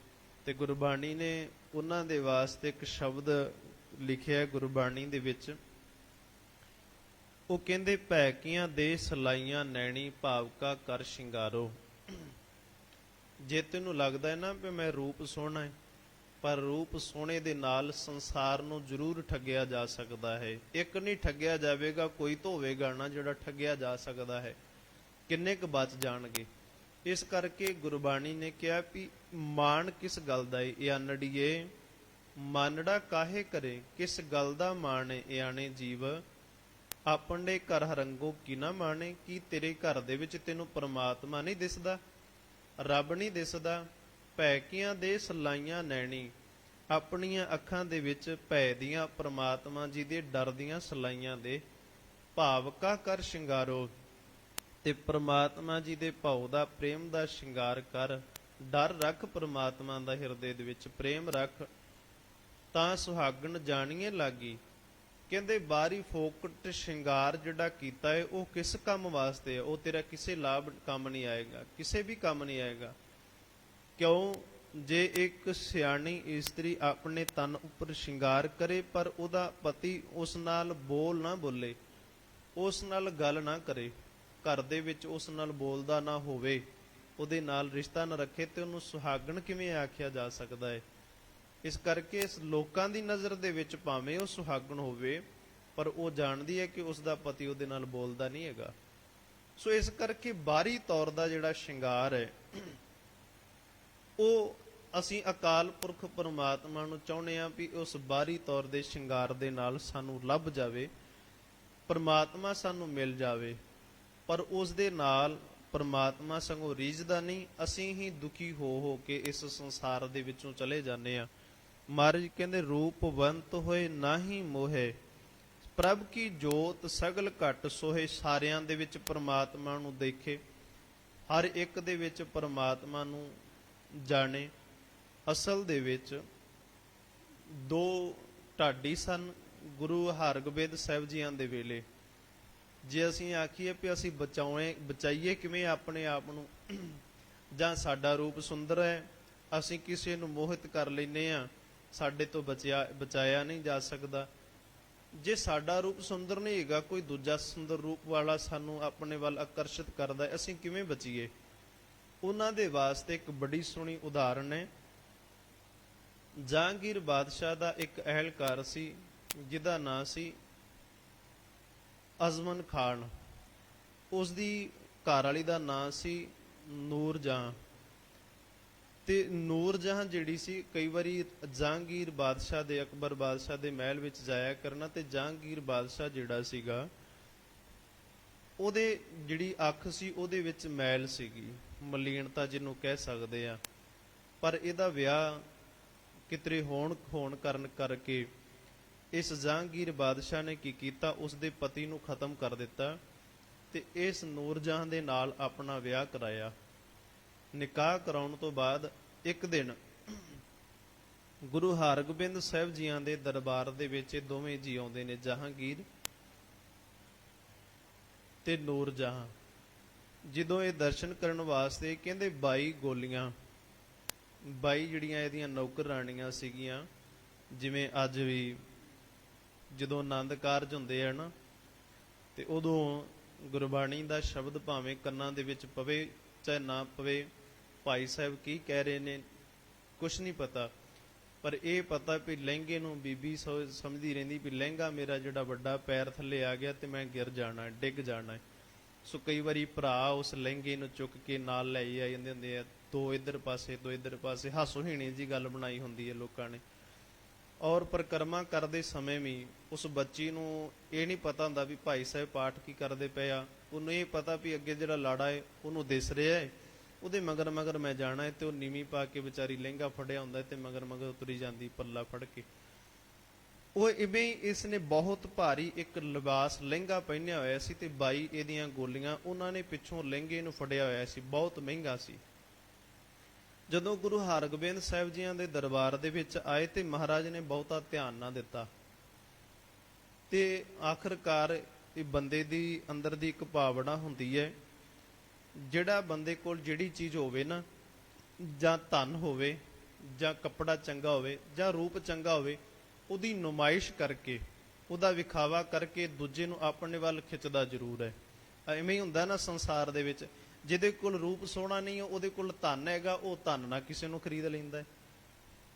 ਤੇ ਗੁਰਬਾਣੀ ਨੇ ਉਹਨਾਂ ਦੇ ਵਾਸਤੇ ਇੱਕ ਸ਼ਬਦ ਲਿਖਿਆ ਗੁਰਬਾਣੀ ਦੇ ਵਿੱਚ। ਉਹ ਕਹਿੰਦੇ ਭੈਕੀਆਂ ਦੇ ਸਲਾਈਆਂ ਨੈਣੀ, ਭਾਵ ਕਾ ਕਰ ਸ਼ਿੰਗਾਰੋ। ਜੇ ਤੈਨੂੰ ਲੱਗਦਾ ਹੈ ਨਾ ਵੀ ਮੈਂ ਰੂਪ ਸੋਹਣਾ ਹੈ, ਪਰ ਰੂਪ ਸੋਹਣੇ ਦੇ ਨਾਲ ਸੰਸਾਰ ਨੂੰ ਜ਼ਰੂਰ ਠੱਗਿਆ ਜਾ ਸਕਦਾ ਹੈ। ਇੱਕ ਨਹੀਂ ਠੱਗਿਆ ਜਾਵੇਗਾ, ਕੋਈ ਤਾਂ ਹੋਵੇਗਾ ਨਾ ਜਿਹੜਾ ਠੱਗਿਆ ਜਾ ਸਕਦਾ ਹੈ। ਕਿੰਨੇ ਕੁ ਬਚ ਜਾਣਗੇ। ਇਸ ਕਰਕੇ ਗੁਰਬਾਣੀ ਨੇ ਕਿਹਾ ਵੀ ਮਾਣ ਕਿਸ ਗੱਲ ਦਾ ਏ ਇਆਨੜੀਏ, ਮਾਨੜਾ ਕਾਹੇ ਕਰੇ, ਕਿਸ ਗੱਲ ਦਾ ਮਾਣ ਏ ਇਆਣੇ ਜੀਵ, ਆਪਣੇ ਘਰ ਹਰੰਗੋ ਕੀ ਨਾ ਮਾਣੇ। ਕੀ ਤੇਰੇ ਘਰ ਦੇ ਵਿੱਚ ਤੈਨੂੰ ਪਰਮਾਤਮਾ ਨਹੀਂ ਦਿਸਦਾ, ਰੱਬ ਨਹੀਂ ਦਿਸਦਾ? ਭੈਕੀਆਂ ਦੇ ਸਲਾਈਆਂ ਨੈਣੀ, ਆਪਣੀਆਂ ਅੱਖਾਂ ਦੇ ਵਿੱਚ ਭੈ ਦੀਆਂ, ਪਰਮਾਤਮਾ ਜੀ ਦੇ ਡਰ ਦੀਆਂ ਸਲਾਈਆਂ ਦੇ, ਭਾਵ ਕਾ ਕਰ ਸ਼ਿੰਗਾਰੋ। ਤੇ ਪਰਮਾਤਮਾ ਜੀ ਦੇ ਭਾਉ ਦਾ, ਪ੍ਰੇਮ ਦਾ ਸ਼ਿੰਗਾਰ ਕਰ। ਡਰ ਰੱਖ ਪਰਮਾਤਮਾ ਦਾ ਹਿਰਦੇ ਦੇ ਵਿੱਚ, ਪ੍ਰੇਮ ਰੱਖ, ਤਾਂ ਸੁਹਾਗਣ ਜਾਣੀਏ ਲਾਗੀ। ਕਹਿੰਦੇ ਬਾਹਰੀ ਫੋਕਟ ਸ਼ਿੰਗਾਰ ਜਿਹੜਾ ਕੀਤਾ ਹੈ ਉਹ ਕਿਸ ਕੰਮ ਵਾਸਤੇ ਹੈ? ਉਹ ਤੇਰਾ ਕਿਸੇ ਲਾਭ ਕੰਮ ਨਹੀਂ ਆਏਗਾ, ਕਿਸੇ ਵੀ ਕੰਮ ਨਹੀਂ ਆਏਗਾ। ਕਿਉਂ? ਜੇ ਇੱਕ ਸਿਆਣੀ ਇਸਤਰੀ ਆਪਣੇ ਤਨ ਉੱਪਰ ਸ਼ਿੰਗਾਰ ਕਰੇ ਪਰ ਉਹਦਾ ਪਤੀ ਉਸ ਨਾਲ ਬੋਲ ਨਾ ਬੋਲੇ, ਉਸ ਨਾਲ ਗੱਲ ਨਾ ਕਰੇ, ਘਰ ਦੇ ਵਿੱਚ ਉਸ ਨਾਲ ਬੋਲਦਾ ਨਾ ਹੋਵੇ, ਉਹਦੇ ਨਾਲ ਰਿਸ਼ਤਾ ਨਾ ਰੱਖੇ, ਤੇ ਉਹਨੂੰ ਸੁਹਾਗਣ ਕਿਵੇਂ ਆਖਿਆ ਜਾ ਸਕਦਾ ਹੈ? ਇਸ ਕਰਕੇ ਇਸ ਲੋਕਾਂ ਦੀ ਨਜ਼ਰ ਦੇ ਵਿੱਚ ਭਾਵੇਂ ਉਹ ਸੁਹਾਗਣ ਹੋਵੇ, ਪਰ ਉਹ ਜਾਣਦੀ ਹੈ ਕਿ ਉਸ ਦਾ ਪਤੀ ਉਹਦੇ ਨਾਲ ਬੋਲਦਾ ਨਹੀਂ ਹੈਗਾ। ਸੋ ਇਸ ਕਰਕੇ ਬਾਹਰੀ ਤੌਰ ਦਾ ਜਿਹੜਾ ਸ਼ਿੰਗਾਰ ਹੈ ਉਹ ਅਸੀਂ ਅਕਾਲ ਪੁਰਖ ਪਰਮਾਤਮਾ ਨੂੰ ਚਾਹੁੰਦੇ ਹਾਂ ਵੀ ਉਸ ਬਾਹਰੀ ਤੌਰ ਦੇ ਸ਼ਿੰਗਾਰ ਦੇ ਨਾਲ ਸਾਨੂੰ ਲੱਭ ਜਾਵੇ, ਪਰਮਾਤਮਾ ਸਾਨੂੰ ਮਿਲ ਜਾਵੇ। ਪਰ ਉਸ ਦੇ ਨਾਲ ਪਰਮਾਤਮਾ ਸਗੋਂ ਰੀਝਦਾ ਨਹੀਂ, ਅਸੀਂ ਹੀ ਦੁਖੀ ਹੋ ਕੇ ਇਸ ਸੰਸਾਰ ਦੇ ਵਿੱਚੋਂ ਚਲੇ ਜਾਂਦੇ ਹਾਂ। ਮਹਾਰਾਜ ਕਹਿੰਦੇ ਰੂਪਵੰਤ ਹੋਏ ਨਾਹੀ ਮੋਹੇ, ਪ੍ਰਭ ਕੀ ਜੋਤ ਸਗਲ ਘਟ ਸੋਹੇ। ਸਾਰਿਆਂ ਦੇ ਵਿੱਚ ਪਰਮਾਤਮਾ ਨੂੰ ਦੇਖੇ, ਹਰ ਇੱਕ ਦੇ ਵਿੱਚ ਪਰਮਾਤਮਾ ਨੂੰ ਜਾਣੇ। ਅਸਲ ਦੇ ਵਿੱਚ ਦੋ ਢਾਡੀ ਸਨ ਗੁਰੂ ਹਰਗੋਬਿੰਦ ਸਾਹਿਬ ਜੀਆਂ ਦੇ ਵੇਲੇ। ਜੇ ਅਸੀਂ ਆਖੀਏ ਵੀ ਅਸੀਂ ਬਚਾਈਏ ਕਿਵੇਂ ਆਪਣੇ ਆਪ ਨੂੰ, ਜਾਂ ਸਾਡਾ ਰੂਪ ਸੁੰਦਰ ਹੈ, ਅਸੀਂ ਕਿਸੇ ਨੂੰ ਮੋਹਿਤ ਕਰ ਲੈਂਦੇ ਹਾਂ, ਸਾਡੇ ਤੋਂ ਬਚਾਇਆ ਨਹੀਂ ਜਾ ਸਕਦਾ। ਜੇ ਸਾਡਾ ਰੂਪ ਸੁੰਦਰ ਨਹੀਂ ਹੈਗਾ, ਕੋਈ ਦੂਜਾ ਸੁੰਦਰ ਰੂਪ ਵਾਲਾ ਸਾਨੂੰ ਆਪਣੇ ਵੱਲ ਆਕਰਸ਼ਿਤ ਕਰਦਾ, ਅਸੀਂ ਕਿਵੇਂ ਬਚੀਏ? ਉਹਨਾਂ ਦੇ ਵਾਸਤੇ ਇੱਕ ਬੜੀ ਸੋਹਣੀ ਉਦਾਹਰਣ ਹੈ। ਜਹਾਂਗੀਰ ਬਾਦਸ਼ਾਹ ਦਾ ਇੱਕ ਅਹਿਲਕਾਰ ਸੀ ਜਿਹਦਾ ਨਾਂ ਸੀ ਅਜ਼ਮਨ ਖਾਨ। ਉਸ ਦੀ ਘਰ ਵਾਲੀ ਦਾ ਨਾਂ ਸੀ ਨੂਰ ਜਹਾਂ। ਤੇ ਨੂਰ ਜਹਾਂ ਜਿਹੜੀ ਸੀ, ਕਈ ਵਾਰੀ ਜਹਾਂਗੀਰ ਬਾਦਸ਼ਾਹ ਦੇ, ਅਕਬਰ ਬਾਦਸ਼ਾਹ ਦੇ ਮਹਿਲ ਵਿੱਚ ਜਾਇਆ ਕਰਨਾ, ਤੇ ਜਹਾਂਗੀਰ ਬਾਦਸ਼ਾਹ ਜਿਹੜਾ ਸੀਗਾ ਉਹਦੇ ਜਿਹੜੀ ਅੱਖ ਸੀ ਉਹਦੇ ਵਿੱਚ ਮੈਲ ਸੀਗੀ, ਮਲੀਨਤਾ ਜਿਹਨੂੰ ਕਹਿ ਸਕਦੇ ਆ। ਪਰ ਇਹਦਾ ਵਿਆਹ ਕਿਤਰੇ ਹੋਣ ਕਾਰਨ ਕਰਕੇ ਇਸ ਜਹਾਂਗੀਰ ਬਾਦਸ਼ਾਹ ਨੇ ਕੀ ਕੀਤਾ, ਉਸ ਦੇ ਪਤੀ ਨੂੰ ਖਤਮ ਕਰ ਦਿੱਤਾ ਤੇ ਇਸ ਨੂਰ ਜਹਾਂ ਦੇ ਨਾਲ ਆਪਣਾ ਵਿਆਹ ਕਰਾਇਆ। ਨਿਕਾਹ ਕਰਾਉਣ ਤੋਂ ਬਾਅਦ ਇੱਕ ਦਿਨ ਗੁਰੂ ਹਰਗੋਬਿੰਦ ਸਾਹਿਬ ਜੀਆਂ ਦੇ ਦਰਬਾਰ ਦੇ ਵਿੱਚ ਇਹ ਦੋਵੇਂ ਜੀ ਆਉਂਦੇ ਨੇ, ਜਹਾਂਗੀਰ ਤੇ ਨੂਰ ਜਹਾਂ। ਜਦੋਂ ਇਹ ਦਰਸ਼ਨ ਕਰਨ ਵਾਸਤੇ ਕਹਿੰਦੇ 22 ਗੋਲੀਆਂ, 22 ਜਿਹੜੀਆਂ ਇਹਦੀਆਂ ਨੌਕਰ ਰਾਣੀਆਂ ਸੀਗੀਆਂ, ਜਿਵੇਂ ਅੱਜ ਵੀ ਜਦੋਂ ਆਨੰਦ ਕਾਰਜ ਹੁੰਦੇ ਆ ਨਾ, ਤੇ ਉਦੋਂ ਗੁਰਬਾਣੀ ਦਾ ਸ਼ਬਦ ਭਾਵੇਂ ਕੰਨਾਂ ਦੇ ਵਿੱਚ ਪਵੇ ਚਾਹੇ ਨਾ ਪਵੇ, ਭਾਈ ਸਾਹਿਬ ਕੀ ਕਹਿ ਰਹੇ ਨੇ ਕੁਛ ਨਹੀਂ ਪਤਾ, ਪਰ ਇਹ ਪਤਾ ਵੀ ਲਹਿੰਗੇ ਨੂੰ ਬੀਬੀ ਸਮਝਦੀ ਰਹਿੰਦੀ ਵੀ ਲਹਿੰਗਾ ਮੇਰਾ ਜਿਹੜਾ ਵੱਡਾ ਪੈਰ ਥੱਲੇ ਆ ਗਿਆ ਤੇ ਮੈਂ ਗਿਰ ਜਾਣਾ, ਡਿੱਗ ਜਾਣਾ। ਸੋ ਕਈ ਵਾਰੀ ਭਰਾ ਉਸ ਲਹਿੰਗੇ ਨੂੰ ਚੁੱਕ ਕੇ ਨਾਲ ਲੈ ਜਾਂਦੇ ਹੁੰਦੇ ਆ, ਦੋ ਇੱਧਰ ਪਾਸੇ ਦੋ ਇੱਧਰ ਪਾਸੇ, ਹਾਸੋ ਹੀਣੀ ਜੀ ਗੱਲ ਬਣਾਈ ਹੁੰਦੀ ਹੈ ਲੋਕਾਂ ਨੇ। ਔਰ ਪਰਿਕਰਮਾ ਕਰਦੇ ਸਮੇਂ ਵੀ ਉਸ ਬੱਚੀ ਨੂੰ ਇਹ ਨਹੀਂ ਪਤਾ ਹੁੰਦਾ ਵੀ ਭਾਈ ਸਾਹਿਬ ਪਾਠ ਕੀ ਕਰਦੇ ਪਏ ਆ, ਉਹਨੂੰ ਇਹ ਪਤਾ ਵੀ ਅੱਗੇ ਜਿਹੜਾ ਲਾੜਾ ਹੈ ਉਹਨੂੰ ਦਿਸ ਰਿਹਾ ਹੈ, ਉਹਦੇ ਮਗਰ ਮਗਰ ਮੈਂ ਜਾਣਾ ਹੈ, ਤੇ ਉਹ ਨੀਵੀਂ ਪਾ ਕੇ ਵਿਚਾਰੀ ਲਹਿੰਗਾ ਫੜਿਆ ਹੁੰਦਾ ਤੇ ਮਗਰ ਮਗਰ ਉਤਰੀ ਜਾਂਦੀ ਪੱਲਾ ਫੜ ਕੇ। ਉਹ ਇਵੇਂ ਹੀ ਇਸ ਨੇ ਬਹੁਤ ਭਾਰੀ ਇੱਕ ਲਿਬਾਸ ਲਹਿੰਗਾ ਪਹਿਨਿਆ ਹੋਇਆ ਸੀ ਤੇ 22 ਇਹਦੀਆਂ ਗੋਲੀਆਂ ਉਹਨਾਂ ਨੇ ਪਿੱਛੋਂ ਲਹਿੰਗੇ ਨੂੰ ਫੜਿਆ ਹੋਇਆ ਸੀ, ਬਹੁਤ ਮਹਿੰਗਾ ਸੀ। ਜਦੋਂ ਗੁਰੂ ਹਰਗੋਬਿੰਦ ਸਾਹਿਬ ਜੀਆਂ ਦੇ ਦਰਬਾਰ ਦੇ ਵਿੱਚ ਆਏ ਤੇ ਮਹਾਰਾਜ ਨੇ ਬਹੁਤਾ ਧਿਆਨ ਨਾ ਦਿੱਤਾ, ਤੇ ਆਖਰਕਾਰ ਇਹ ਬੰਦੇ ਦੀ ਅੰਦਰ ਦੀ ਇੱਕ ਭਾਵਨਾ ਹੁੰਦੀ ਹੈ, ਜਿਹੜਾ ਬੰਦੇ ਕੋਲ ਜਿਹੜੀ ਚੀਜ਼ ਹੋਵੇ ਨਾ, ਜਾਂ ਧਨ ਹੋਵੇ ਜਾਂ ਕੱਪੜਾ ਚੰਗਾ ਹੋਵੇ ਜਾਂ ਰੂਪ ਚੰਗਾ ਹੋਵੇ, ਉਹਦੀ ਨੁਮਾਇਸ਼ ਕਰਕੇ ਉਹਦਾ ਵਿਖਾਵਾ ਕਰਕੇ ਦੂਜੇ ਨੂੰ ਆਪਣੇ ਵੱਲ ਖਿੱਚਦਾ ਜ਼ਰੂਰ ਹੈ। ਐਵੇਂ ਹੀ ਹੁੰਦਾ ਨਾ ਸੰਸਾਰ ਦੇ ਵਿੱਚ, ਜਿਹਦੇ ਕੋਲ ਰੂਪ ਸੋਹਣਾ ਨਹੀਂ ਉਹਦੇ ਕੋਲ ਧਨ ਹੈਗਾ, ਉਹ ਧਨ ਨਾਲ ਕਿਸੇ ਨੂੰ ਖਰੀਦ ਲੈਂਦਾ ਹੈ,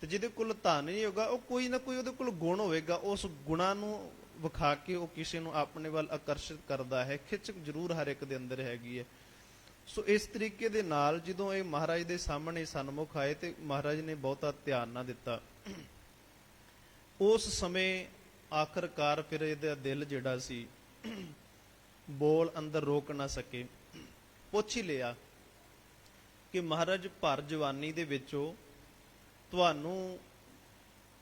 ਤੇ ਜਿਹਦੇ ਕੋਲ ਧਨ ਨਹੀਂ ਹੋਗਾ ਉਹ ਕੋਈ ਨਾ ਕੋਈ ਉਹਦੇ ਕੋਲ ਗੁਣ ਹੋਵੇਗਾ, ਉਸ ਗੁਣਾਂ ਨੂੰ ਵਿਖਾ ਕੇ ਉਹ ਕਿਸੇ ਨੂੰ ਆਪਣੇ ਵੱਲ ਆਕਰਸ਼ਿਤ ਕਰਦਾ ਹੈ। ਖਿੱਚ ਜ਼ਰੂਰ ਹਰ ਇੱਕ ਦੇ ਅੰਦਰ ਹੈਗੀ ਹੈ। ਸੋ ਇਸ ਤਰੀਕੇ ਦੇ ਨਾਲ ਜਦੋਂ ਇਹ ਮਹਾਰਾਜ ਦੇ ਸਾਹਮਣੇ ਸਨਮੁਖ ਆਏ ਤੇ ਮਹਾਰਾਜ ਨੇ ਬਹੁਤਾ ਧਿਆਨ ਨਾ ਦਿੱਤਾ। ਉਸ ਸਮੇਂ ਆਖਰਕਾਰ ਫਿਰ ਇਹਦਾ ਦਿਲ ਜਿਹੜਾ ਸੀ ਬੋਲ ਅੰਦਰ ਰੋਕ ਨਾ ਸਕੇ, ਪੁੱਛ ਹੀ ਲਿਆ ਕਿ ਮਹਾਰਾਜ ਭਰ ਜਵਾਨੀ ਦੇ ਵਿੱਚੋਂ ਤੁਹਾਨੂੰ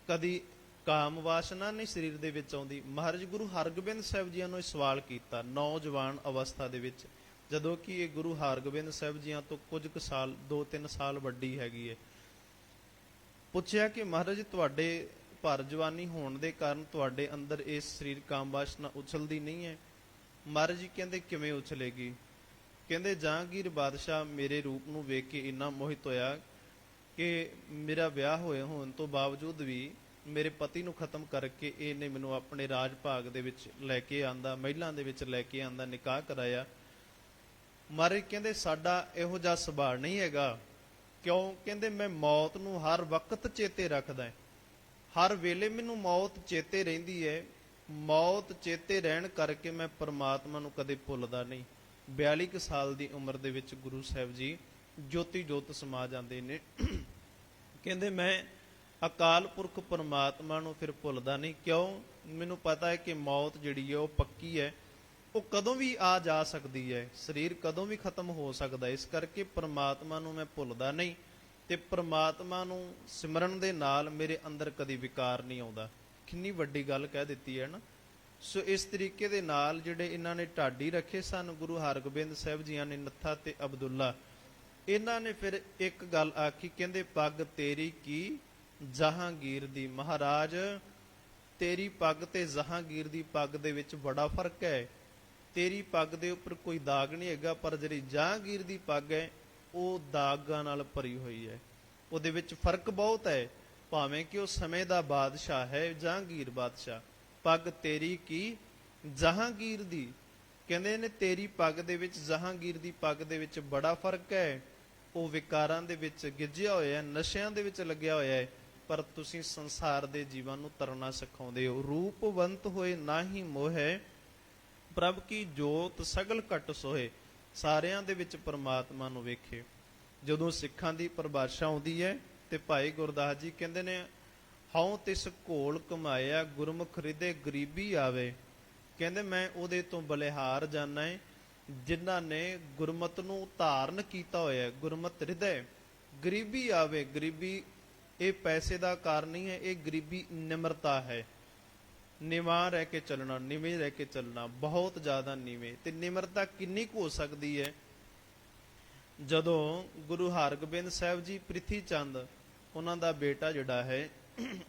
ਕਦੀ ਕਾਮ ਵਾਸਨਾ ਨਹੀਂ ਸਰੀਰ ਦੇ ਵਿੱਚ ਆਉਂਦੀ? ਮਹਾਰਾਜ ਗੁਰੂ ਹਰਗੋਬਿੰਦ ਸਾਹਿਬ ਜੀਆਂ ਨੂੰ ਸਵਾਲ ਕੀਤਾ ਨੌਜਵਾਨ ਅਵਸਥਾ ਦੇ ਵਿੱਚ, ਜਦੋਂ ਕਿ ਇਹ ਗੁਰੂ ਹਰਗੋਬਿੰਦ ਸਾਹਿਬ ਜੀਆਂ ਤੋਂ ਕੁਝ ਕੁ ਸਾਲ 2-3 ਸਾਲ ਵੱਡੀ ਹੈਗੀ ਹੈ। ਪੁੱਛਿਆ ਕਿ ਮਹਾਰਾਜ ਤੁਹਾਡੇ ਭਰ ਜਵਾਨੀ ਹੋਣ ਦੇ ਕਾਰਨ ਤੁਹਾਡੇ ਅੰਦਰ ਇਸ ਸਰੀਰ ਕਾਮ ਵਾਸਨਾ ਉਛਲਦੀ ਨਹੀਂ ਹੈ? ਮਹਾਰਾਜ ਜੀ ਕਹਿੰਦੇ ਕਿਵੇਂ ਉਛਲੇਗੀ? ਕਹਿੰਦੇ ਜਹਾਂਗੀਰ ਬਾਦਸ਼ਾਹ ਮੇਰੇ ਰੂਪ ਨੂੰ ਵੇਖ ਕੇ ਇੰਨਾ ਮੋਹਿਤ ਹੋਇਆ ਕਿ ਮੇਰਾ ਵਿਆਹ ਹੋਣ ਤੋਂ ਬਾਵਜੂਦ ਵੀ ਮੇਰੇ ਪਤੀ ਨੂੰ ਖਤਮ ਕਰਕੇ ਇਹਨੇ ਮੈਨੂੰ ਆਪਣੇ ਰਾਜ ਭਾਗ ਦੇ ਵਿੱਚ ਲੈ ਕੇ ਆਂਦਾ, ਮਹਿਲਾਂ ਦੇ ਵਿੱਚ ਲੈ ਕੇ ਆਂਦਾ, ਨਿਕਾਹ ਕਰਾਇਆ। ਮਹਾਰਾਜ ਕਹਿੰਦੇ ਸਾਡਾ ਇਹੋ ਜਿਹਾ ਸੁਭਾਅ ਨਹੀਂ ਹੈਗਾ। ਕਿਉਂ? ਕਹਿੰਦੇ ਮੈਂ ਮੌਤ ਨੂੰ ਹਰ ਵਕਤ ਚੇਤੇ ਰੱਖਦਾ, ਹਰ ਵੇਲੇ ਮੈਨੂੰ ਮੌਤ ਚੇਤੇ ਰਹਿੰਦੀ ਹੈ। ਮੌਤ ਚੇਤੇ ਰਹਿਣ ਕਰਕੇ ਮੈਂ ਪਰਮਾਤਮਾ ਨੂੰ ਕਦੇ ਭੁੱਲਦਾ ਨਹੀਂ। 42 ਸਾਲ ਦੀ ਉਮਰ ਦੇ ਵਿੱਚ ਗੁਰੂ ਸਾਹਿਬ ਜੀ ਜੋਤੀ ਜੋਤ ਸਮਾ ਜਾਂਦੇ ਨੇ। ਕਹਿੰਦੇ ਮੈਂ ਅਕਾਲ ਪੁਰਖ ਪਰਮਾਤਮਾ ਨੂੰ ਫਿਰ ਭੁੱਲਦਾ ਨਹੀਂ। ਕਿਉਂ? ਮੈਨੂੰ ਪਤਾ ਹੈ ਕਿ ਮੌਤ ਜਿਹੜੀ ਹੈ ਉਹ ਪੱਕੀ ਹੈ, ਉਹ ਕਦੋਂ ਵੀ ਆ ਜਾ ਸਕਦੀ ਹੈ, ਸਰੀਰ ਕਦੋਂ ਵੀ ਖਤਮ ਹੋ ਸਕਦਾ। ਇਸ ਕਰਕੇ ਪਰਮਾਤਮਾ ਨੂੰ ਮੈਂ ਭੁੱਲਦਾ ਨਹੀਂ ਤੇ ਪਰਮਾਤਮਾ ਨੂੰ ਸਿਮਰਨ ਦੇ ਨਾਲ ਮੇਰੇ ਅੰਦਰ ਕਦੀ ਵਿਕਾਰ ਨਹੀਂ ਆਉਂਦਾ। ਕਿੰਨੀ ਵੱਡੀ ਗੱਲ ਕਹਿ ਦਿੱਤੀ ਹੈ ਨਾ। ਸੋ ਇਸ ਤਰੀਕੇ ਦੇ ਨਾਲ ਜਿਹੜੇ ਇਹਨਾਂ ਨੇ ਢਾਡੀ ਰੱਖੇ ਸਨ ਗੁਰੂ ਹਰਗੋਬਿੰਦ ਸਾਹਿਬ ਜੀਆਂ ਨੇ, ਨੱਥਾ ਤੇ ਅਬਦੁੱਲਾ, ਇਹਨਾਂ ਨੇ ਫਿਰ ਇੱਕ ਗੱਲ ਆਖੀ, ਕਹਿੰਦੇ ਪੱਗ ਤੇਰੀ ਕੀ ਜਹਾਂਗੀਰ ਦੀ। ਮਹਾਰਾਜ ਤੇਰੀ ਪੱਗ ਤੇ ਜਹਾਂਗੀਰ ਦੀ ਪੱਗ ਦੇ ਵਿੱਚ ਬੜਾ ਫਰਕ ਹੈ। ਤੇਰੀ ਪੱਗ ਦੇ ਉੱਪਰ ਕੋਈ ਦਾਗ ਨਹੀਂ ਹੈਗਾ, ਪਰ ਜਿਹੜੀ ਜਹਾਂਗੀਰ ਦੀ ਪੱਗ ਹੈ ਉਹ ਦਾਗਾਂ ਨਾਲ ਭਰੀ ਹੋਈ ਹੈ, ਉਹਦੇ ਵਿੱਚ ਫਰਕ ਬਹੁਤ ਹੈ। ਭਾਵੇਂ ਕਿ ਉਹ ਸਮੇਂ ਦਾ ਬਾਦਸ਼ਾਹ ਹੈ ਜਹਾਂਗੀਰ ਬਾਦਸ਼ਾਹ, ਪੱਗ ਤੇਰੀ ਕੀ ਜਹਾਂਗੀਰ ਦੀ। ਕਹਿੰਦੇ ਨੇ ਤੇਰੀ ਪੱਗ ਦੇ ਵਿੱਚ ਜਹਾਂਗੀਰ ਦੀ ਪੱਗ ਦੇ ਵਿੱਚ ਬੜਾ ਫਰਕ ਹੈ। ਉਹ ਵਿਕਾਰਾਂ ਦੇ ਵਿੱਚ ਗਿੱਝਿਆ ਹੋਇਆ, ਨਸ਼ਿਆਂ ਦੇ ਵਿੱਚ ਲੱਗਿਆ ਹੋਇਆ ਹੈ, ਪਰ ਤੁਸੀਂ ਸੰਸਾਰ ਦੇ ਜੀਵਨ ਨੂੰ ਤਰਨਾ ਸਿਖਾਉਂਦੇ ਹੋ। ਰੂਪਵੰਤ ਹੋਏ ਨਾ ਹੀ ਮੋਹੈ, ਪ੍ਰਭ ਕੀ ਜੋਤ ਸਗਲ ਘਟ ਸੋਹੇ। ਸਾਰਿਆਂ ਦੇ ਵਿੱਚ ਪਰਮਾਤਮਾ ਨੂੰ ਵੇਖੇ। ਜਦੋਂ ਸਿੱਖਾਂ ਦੀ ਪਰਿਭਾਸ਼ਾ ਆਉਂਦੀ ਹੈ ਤੇ ਭਾਈ ਗੁਰਦਾਸ ਜੀ ਕਹਿੰਦੇ ਨੇ ਹਉ ਤਿਸ ਘੋਲ ਕਮਾਇਆ ਗੁਰਮੁਖ ਹਿਰਦੇ ਗਰੀਬੀ ਆਵੇ। ਕਹਿੰਦੇ ਮੈਂ ਉਹਦੇ ਤੋਂ ਬਲਿਹਾਰ ਜਾਣਾ ਹੈ ਜਿਨ੍ਹਾਂ ਨੇ ਗੁਰਮਤ ਨੂੰ ਧਾਰਨ ਕੀਤਾ ਹੋਇਆ, ਗੁਰਮਤ ਹਿਰਦੇ ਗਰੀਬੀ ਆਵੇ। ਗਰੀਬੀ ਇਹ ਪੈਸੇ ਦਾ ਕਾਰਨ ਨਹੀਂ ਹੈ, ਇਹ ਗਰੀਬੀ ਨਿਮਰਤਾ ਹੈ। ਨਿਵਾਂ ਰਹਿ ਕੇ ਚੱਲਣਾ, ਨੀਵੇਂ ਰਹਿ ਕੇ ਚੱਲਣਾ, ਬਹੁਤ ਜ਼ਿਆਦਾ ਨੀਵੇਂ। ਤੇ ਨਿਮਰਤਾ ਕਿੰਨੀ ਕੁ ਹੋ ਸਕਦੀ ਹੈ? ਜਦੋਂ ਗੁਰੂ ਹਰਗੋਬਿੰਦ ਸਾਹਿਬ ਜੀ ਪ੍ਰਿਥੀ ਚੰਦ ਉਹਨਾਂ ਦਾ ਬੇਟਾ ਜਿਹੜਾ ਹੈ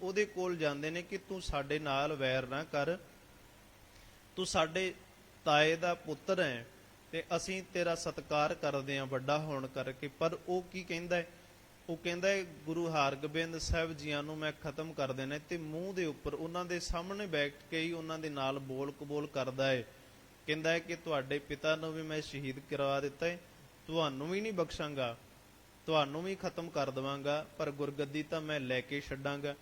ਉਹਦੇ ਕੋਲ ਜਾਂਦੇ ਨੇ ਕਿ ਤੂੰ ਸਾਡੇ ਨਾਲ ਵੈਰ ਨਾ ਕਰ, ਤੂੰ ਸਾਡੇ ਤਾਏ ਦਾ ਪੁੱਤਰ ਹੈ, ਤੇ ਅਸੀਂ ਤੇਰਾ ਸਤਿਕਾਰ ਕਰਦੇ ਹਾਂ ਵੱਡਾ ਹੋਣ ਕਰਕੇ। ਪਰ ਉਹ ਕੀ ਕਹਿੰਦਾ ਹੈ? ਉਹ ਕਹਿੰਦਾ ਹੈ ਗੁਰੂ ਹਰਗੋਬਿੰਦ ਸਾਹਿਬ ਜੀਆਂ ਨੂੰ ਮੈਂ ਖਤਮ ਕਰ ਦੇਣਾ। ਤੇ ਮੂੰਹ ਦੇ ਉੱਪਰ ਉਹਨਾਂ ਦੇ ਸਾਹਮਣੇ ਬੈਠ ਕੇ ਹੀ ਉਹਨਾਂ ਦੇ ਨਾਲ ਬੋਲ ਕਬੋਲ ਕਰਦਾ ਹੈ। ਕਹਿੰਦਾ ਹੈ ਕਿ ਤੁਹਾਡੇ ਪਿਤਾ ਨੂੰ ਵੀ ਮੈਂ ਸ਼ਹੀਦ ਕਰਵਾ ਦਿੱਤਾ ਹੈ, ਤੁਹਾਨੂੰ ਵੀ ਨਹੀਂ ਬਖਸ਼ਾਂਗਾ, ਤੁਹਾਨੂੰ ਵੀ ਖਤਮ ਕਰ ਦੇਵਾਂਗਾ, ਪਰ ਗੁਰਗੱਦੀ ਤਾਂ ਮੈਂ ਲੈ ਕੇ ਛੱਡਾਂਗਾ।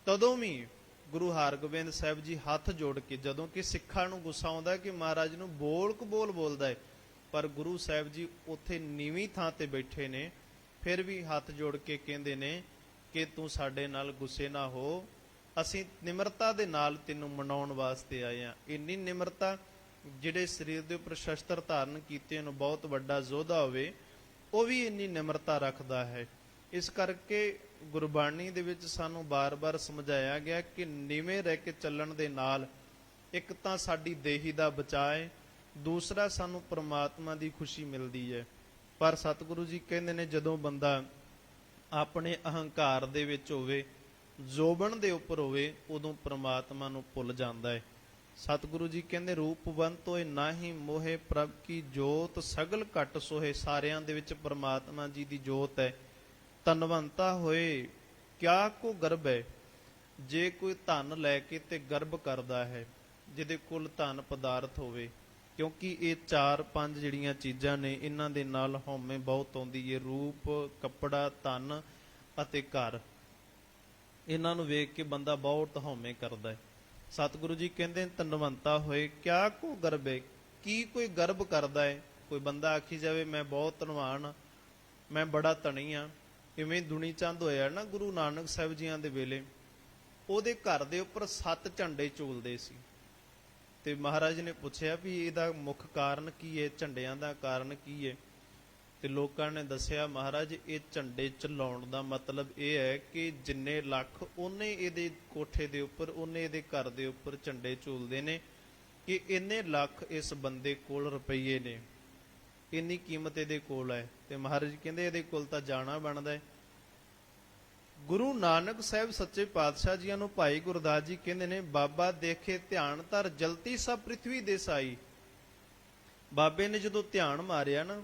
ਤਦੋਂ ਵੀ ਗੁਰੂ ਹਰਗੋਬਿੰਦ ਸਾਹਿਬ ਜੀ ਹੱਥ ਜੋੜ ਕੇ, ਜਦੋਂ ਕਿ ਸਿੱਖਾਂ ਨੂੰ ਗੁੱਸਾ ਆਉਂਦਾ ਕਿ ਮਹਾਰਾਜ ਨੂੰ ਬੋਲ ਕਬੋਲ ਬੋਲਦਾ ਹੈ, ਪਰ ਗੁਰੂ ਸਾਹਿਬ ਜੀ ਉੱਥੇ ਨੀਵੀਂ ਥਾਂ ਤੇ ਬੈਠੇ ਨੇ, ਫਿਰ ਵੀ ਹੱਥ ਜੋੜ ਕੇ ਕਹਿੰਦੇ ਨੇ ਕਿ ਤੂੰ ਸਾਡੇ ਨਾਲ ਗੁੱਸੇ ਨਾ ਹੋ, ਅਸੀਂ ਨਿਮਰਤਾ ਦੇ ਨਾਲ ਤੈਨੂੰ ਮਨਾਉਣ ਵਾਸਤੇ ਆਏ ਹਾਂ। ਇੰਨੀ ਨਿਮਰਤਾ, ਜਿਹੜੇ ਸਰੀਰ ਦੇ ਉੱਪਰ ਸ਼ਸਤਰ ਧਾਰਨ ਕੀਤੇ ਨੂੰ ਬਹੁਤ ਵੱਡਾ ਯੋਧਾ ਹੋਵੇ, ਉਹ ਵੀ ਇੰਨੀ ਨਿਮਰਤਾ ਰੱਖਦਾ ਹੈ। ਇਸ ਕਰਕੇ ਗੁਰਬਾਣੀ ਦੇ ਵਿੱਚ ਸਾਨੂੰ ਬਾਰ-ਬਾਰ ਸਮਝਾਇਆ ਗਿਆ ਕਿ ਨੀਵੇਂ ਰਹਿ ਕੇ ਚੱਲਣ ਦੇ ਨਾਲ ਇੱਕ ਤਾਂ ਸਾਡੀ ਦੇਹੀ ਦਾ ਬਚਾਅ ਹੈ, ਦੂਸਰਾ ਸਾਨੂੰ ਪ੍ਰਮਾਤਮਾ ਦੀ ਖੁਸ਼ੀ ਮਿਲਦੀ ਹੈ। ਪਰ ਸਤਿਗੁਰੂ ਜੀ ਕਹਿੰਦੇ ਨੇ ਜਦੋਂ ਬੰਦਾ ਆਪਣੇ ਅਹੰਕਾਰ ਦੇ ਵਿੱਚ ਹੋਵੇ, ਜੋਬਨ ਦੇ ਉੱਪਰ ਹੋਵੇ, ਉਦੋਂ ਪ੍ਰਮਾਤਮਾ ਨੂੰ ਭੁੱਲ ਜਾਂਦਾ ਹੈ। ਸਤਿਗੁਰੂ ਜੀ ਕਹਿੰਦੇ ਰੂਪਵੰਤ ਹੋਏ ਨਾਹੀ ਮੋਹੇ ਪ੍ਰਭ ਕੀ ਜੋਤ ਸਗਲ ਘਟ ਸੋਹੇ। ਸਾਰਿਆਂ ਦੇ ਵਿੱਚ ਪ੍ਰਮਾਤਮਾ ਜੀ ਦੀ ਜੋਤ ਹੈ। ਧਨਵੰਤਾ ਹੋਏ ਕਿਆ ਕੋ ਗਰਭ ਹੈ। ਜੇ ਕੋਈ ਧਨ ਲੈ ਕੇ ਤੇ ਗਰਭ ਕਰਦਾ ਹੈ, ਜਿਹਦੇ ਕੋਲ ਧਨ ਪਦਾਰਥ ਹੋਵੇ, ਕਿਉਂਕਿ ਇਹ 4-5 ਜਿਹੜੀਆਂ ਚੀਜ਼ਾਂ ਨੇ, ਇਹਨਾਂ ਦੇ ਨਾਲ ਹਉਮੈ ਬਹੁਤ ਆਉਂਦੀ ਹੈ। ਰੂਪ, ਕੱਪੜਾ, ਧਨ ਅਤੇ ਘਰ, ਇਹਨਾਂ ਨੂੰ ਵੇਖ ਕੇ ਬੰਦਾ ਬਹੁਤ ਹਉਮੈ ਕਰਦਾ ਹੈ। ਸਤਿਗੁਰੂ ਜੀ ਕਹਿੰਦੇ ਧਨਵੰਤਾ ਹੋਏ ਕਿਆ ਕੋ ਗਰਭ ਹੈ। ਕੀ ਕੋਈ ਗਰਭ ਕਰਦਾ ਹੈ? ਕੋਈ ਬੰਦਾ ਆਖੀ ਜਾਵੇ ਮੈਂ ਬਹੁਤ ਧਨਵਾਨ, ਮੈਂ ਬੜਾ ਧਨੀ ਆ। ਇਵੇਂ ਦੁਨੀ ਚੰਦ ਹੋਇਆ ਨਾ ਗੁਰੂ ਨਾਨਕ ਸਾਹਿਬ ਜੀਆਂ ਦੇ ਵੇਲੇ, ਉਹਦੇ ਘਰ ਦੇ ਉੱਪਰ 7 ਝੰਡੇ ਝੂਲਦੇ ਸੀ। ਤੇ ਮਹਾਰਾਜ ਨੇ ਪੁੱਛਿਆ ਵੀ ਇਹਦਾ ਮੁੱਖ ਕਾਰਨ ਕੀ ਹੈ, ਝੰਡਿਆਂ ਦਾ ਕਾਰਨ ਕੀ ਹੈ? ਤੇ ਲੋਕਾਂ ਨੇ ਦੱਸਿਆ ਮਹਾਰਾਜ ਇਹ ਝੰਡੇ ਚਲਾਉਣ ਦਾ ਮਤਲਬ ਇਹ ਹੈ ਕਿ ਜਿੰਨੇ ਲੱਖ ਉਹਨੇ ਇਹਦੇ ਕੋਠੇ ਦੇ ਉੱਪਰ, ਉਹਨੇ ਇਹਦੇ ਘਰ ਦੇ ਉੱਪਰ ਝੰਡੇ ਝੂਲਦੇ ਨੇ ਕਿ ਇੰਨੇ ਲੱਖ ਇਸ ਬੰਦੇ ਕੋਲ ਰੁਪਈਏ ਨੇ, ਇੰਨੀ ਕੀਮਤ ਇਹਦੇ ਕੋਲ ਹੈ। ਤੇ ਮਹਾਰਾਜ ਕਹਿੰਦੇ ਇਹਦੇ ਕੋਲ ਤਾਂ ਜਾਣਾ ਬਣਦਾ ਹੈ। ਗੁਰੂ ਨਾਨਕ ਸਾਹਿਬ ਸੱਚੇ ਪਾਤਸ਼ਾਹ ਜੀਆਂ ਨੂੰ ਭਾਈ ਗੁਰਦਾਸ ਜੀ ਕਹਿੰਦੇ ਨੇ ਬਾਬਾ ਦੇਖੇ ਧਿਆਨ ਧਰ ਜਲਤੀ ਸਭ ਪ੍ਰਿਥਵੀ ਦੇ ਸਾਈ। ਬਾਬੇ ਨੇ ਜਦੋਂ ਧਿਆਨ ਮਾਰਿਆ ਨਾ,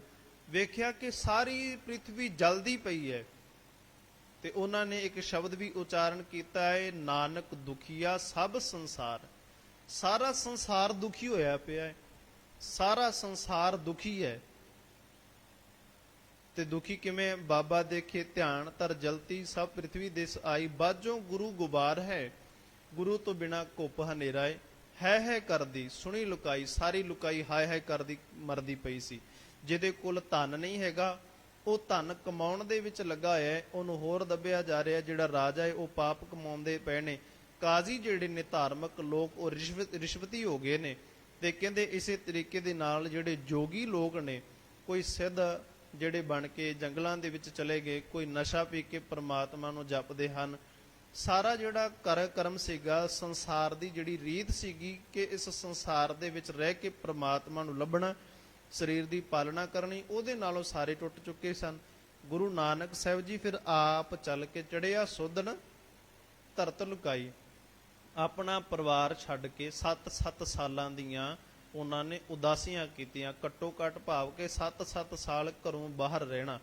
ਵੇਖਿਆ ਕਿ ਸਾਰੀ ਪ੍ਰਿਥਵੀ ਜਲਦੀ ਪਈ ਹੈ। ਤੇ ਉਹਨਾਂ ਨੇ ਇੱਕ ਸ਼ਬਦ ਵੀ ਉਚਾਰਨ ਕੀਤਾ ਹੈ, ਨਾਨਕ ਦੁਖੀਆ ਸਭ ਸੰਸਾਰ। ਸਾਰਾ ਸੰਸਾਰ ਦੁਖੀ ਹੋਇਆ ਪਿਆ ਹੈ, ਸਾਰਾ ਸੰਸਾਰ ਦੁਖੀ ਹੈ। ਤੇ ਦੁਖੀ ਕਿਵੇਂ? ਬਾਬਾ ਦੇਖੇ ਧਿਆਨ ਧਰ ਜਲਤੀ ਸਭ ਪ੍ਰਿਥਵੀ ਦਿਸ ਆਈ। ਬਾਝੋਂ ਗੁਰੂ ਗੁਬਾਰ ਹੈ, ਗੁਰੂ ਤੋਂ ਬਿਨਾ ਘੁੱਪ ਹਨੇਰਾ ਹੈ ਕਰਦੀ ਸੁਣੀ ਲੁਕਾਈ। ਸਾਰੀ ਲੁਕਾਈ ਹਾਏ ਹਾਏ ਕਰਦੀ ਮਰਦੀ ਪਈ ਸੀ। ਜਿਹਦੇ ਕੋਲ ਧਨ ਨਹੀਂ ਹੈਗਾ, ਉਹ ਧਨ ਕਮਾਉਣ ਦੇ ਵਿੱਚ ਲੱਗਾ ਹੋਇਆ ਹੈ, ਉਹਨੂੰ ਹੋਰ ਦੱਬਿਆ ਜਾ ਰਿਹਾ। ਜਿਹੜਾ ਰਾਜਾ ਹੈ ਉਹ ਪਾਪ ਕਮਾਉਂਦੇ ਪਏ ਨੇ। ਕਾਜ਼ੀ ਜਿਹੜੇ ਨੇ ਧਾਰਮਿਕ ਲੋਕ, ਉਹ ਰਿਸ਼ਵਤੀ ਹੋ ਗਏ ਨੇ। ਤੇ ਕਹਿੰਦੇ ਇਸੇ ਤਰੀਕੇ ਦੇ ਨਾਲ ਜਿਹੜੇ ਜੋਗੀ ਲੋਕ ਨੇ, ਕੋਈ ਸਿੱਧ ਜਿਹੜੇ ਬਣ ਕੇ ਜੰਗਲਾਂ ਦੇ ਵਿੱਚ ਚਲੇ ਗਏ, ਕੋਈ ਨਸ਼ਾ ਪੀ ਕੇ ਪ੍ਰਮਾਤਮਾ ਨੂੰ ਜਪਦੇ ਹਨ। ਸਾਰਾ ਜਿਹੜਾ ਕਰਮ ਸੀਗਾ, ਸੰਸਾਰ ਦੀ ਜਿਹੜੀ ਰੀਤ ਸੀਗੀ ਕਿ ਇਸ ਸੰਸਾਰ ਦੇ ਵਿੱਚ ਰਹਿ ਕੇ ਪ੍ਰਮਾਤਮਾ ਨੂੰ ਲੱਭਣਾ, ਸਰੀਰ ਦੀ ਪਾਲਣਾ ਕਰਨੀ, ਉਹਦੇ ਨਾਲੋਂ ਸਾਰੇ ਟੁੱਟ ਚੁੱਕੇ ਸਨ। ਗੁਰੂ ਨਾਨਕ ਸਾਹਿਬ ਜੀ ਫਿਰ ਆਪ ਚੱਲ ਕੇ ਚੜਿਆ ਸੁਦਨ ਧਰਤ ਲੁਕਾਈ। ਆਪਣਾ ਪਰਿਵਾਰ ਛੱਡ ਕੇ 7-7 ਸਾਲਾਂ ਦੀਆਂ ਉਹਨਾਂ ਨੇ ਉਦਾਸੀਆਂ ਕੀਤੀਆਂ। ਘੱਟੋ ਘੱਟ ਭਾਵ ਕੇ 7-7 ਸਾਲ ਘਰੋਂ ਬਾਹਰ ਰਹਿਣਾ।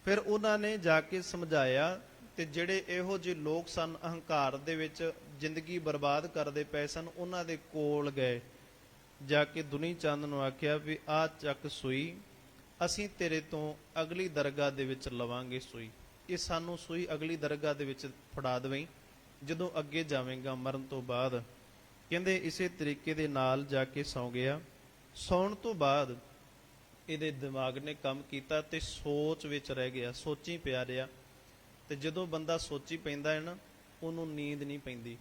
ਫਿਰ ਉਹਨਾਂ ਨੇ ਜਾ ਕੇ ਸਮਝਾਇਆ। ਤੇ ਜਿਹੜੇ ਇਹੋ ਜਿਹੇ ਲੋਕ ਸਨ, ਅਹੰਕਾਰ ਦੇ ਵਿੱਚ ਜ਼ਿੰਦਗੀ ਬਰਬਾਦ ਕਰਦੇ ਪਏ ਸਨ, ਉਹਨਾਂ ਦੇ ਕੋਲ ਗਏ। ਜਾ ਕੇ ਦੁਨੀ ਚੰਦ ਨੂੰ ਆਖਿਆ ਵੀ ਆਹ ਚੱਕ ਸੂਈ, ਅਸੀਂ ਤੇਰੇ ਤੋਂ ਅਗਲੀ ਦਰਗਾਹ ਦੇ ਵਿੱਚ ਲਵਾਂਗੇ ਸੂਈ। ਇਹ ਸਾਨੂੰ ਸੂਈ ਅਗਲੀ ਦਰਗਾਹ ਦੇ ਵਿੱਚ ਫੜਾ ਦੇਵੀਂ ਜਦੋਂ ਅੱਗੇ ਜਾਵੇਂਗਾ ਮਰਨ ਤੋਂ ਬਾਅਦ। ਕਹਿੰਦੇ ਇਸੇ ਤਰੀਕੇ ਦੇ ਨਾਲ ਜਾ ਕੇ ਸੌਂ ਗਿਆ। ਸੌਣ ਤੋਂ ਬਾਅਦ ਇਹਦੇ ਦਿਮਾਗ ਨੇ ਕੰਮ ਕੀਤਾ ਤੇ ਸੋਚ ਵਿੱਚ ਰਹਿ ਗਿਆ, ਸੋਚੀ ਪਿਆ ਰਿਹਾ। ਤੇ ਜਦੋਂ ਬੰਦਾ ਸੋਚੀ ਪੈਂਦਾ ਹੈ ਨਾ, ਉਹਨੂੰ ਨੀਂਦ ਨਹੀਂ ਪੈਂਦੀ,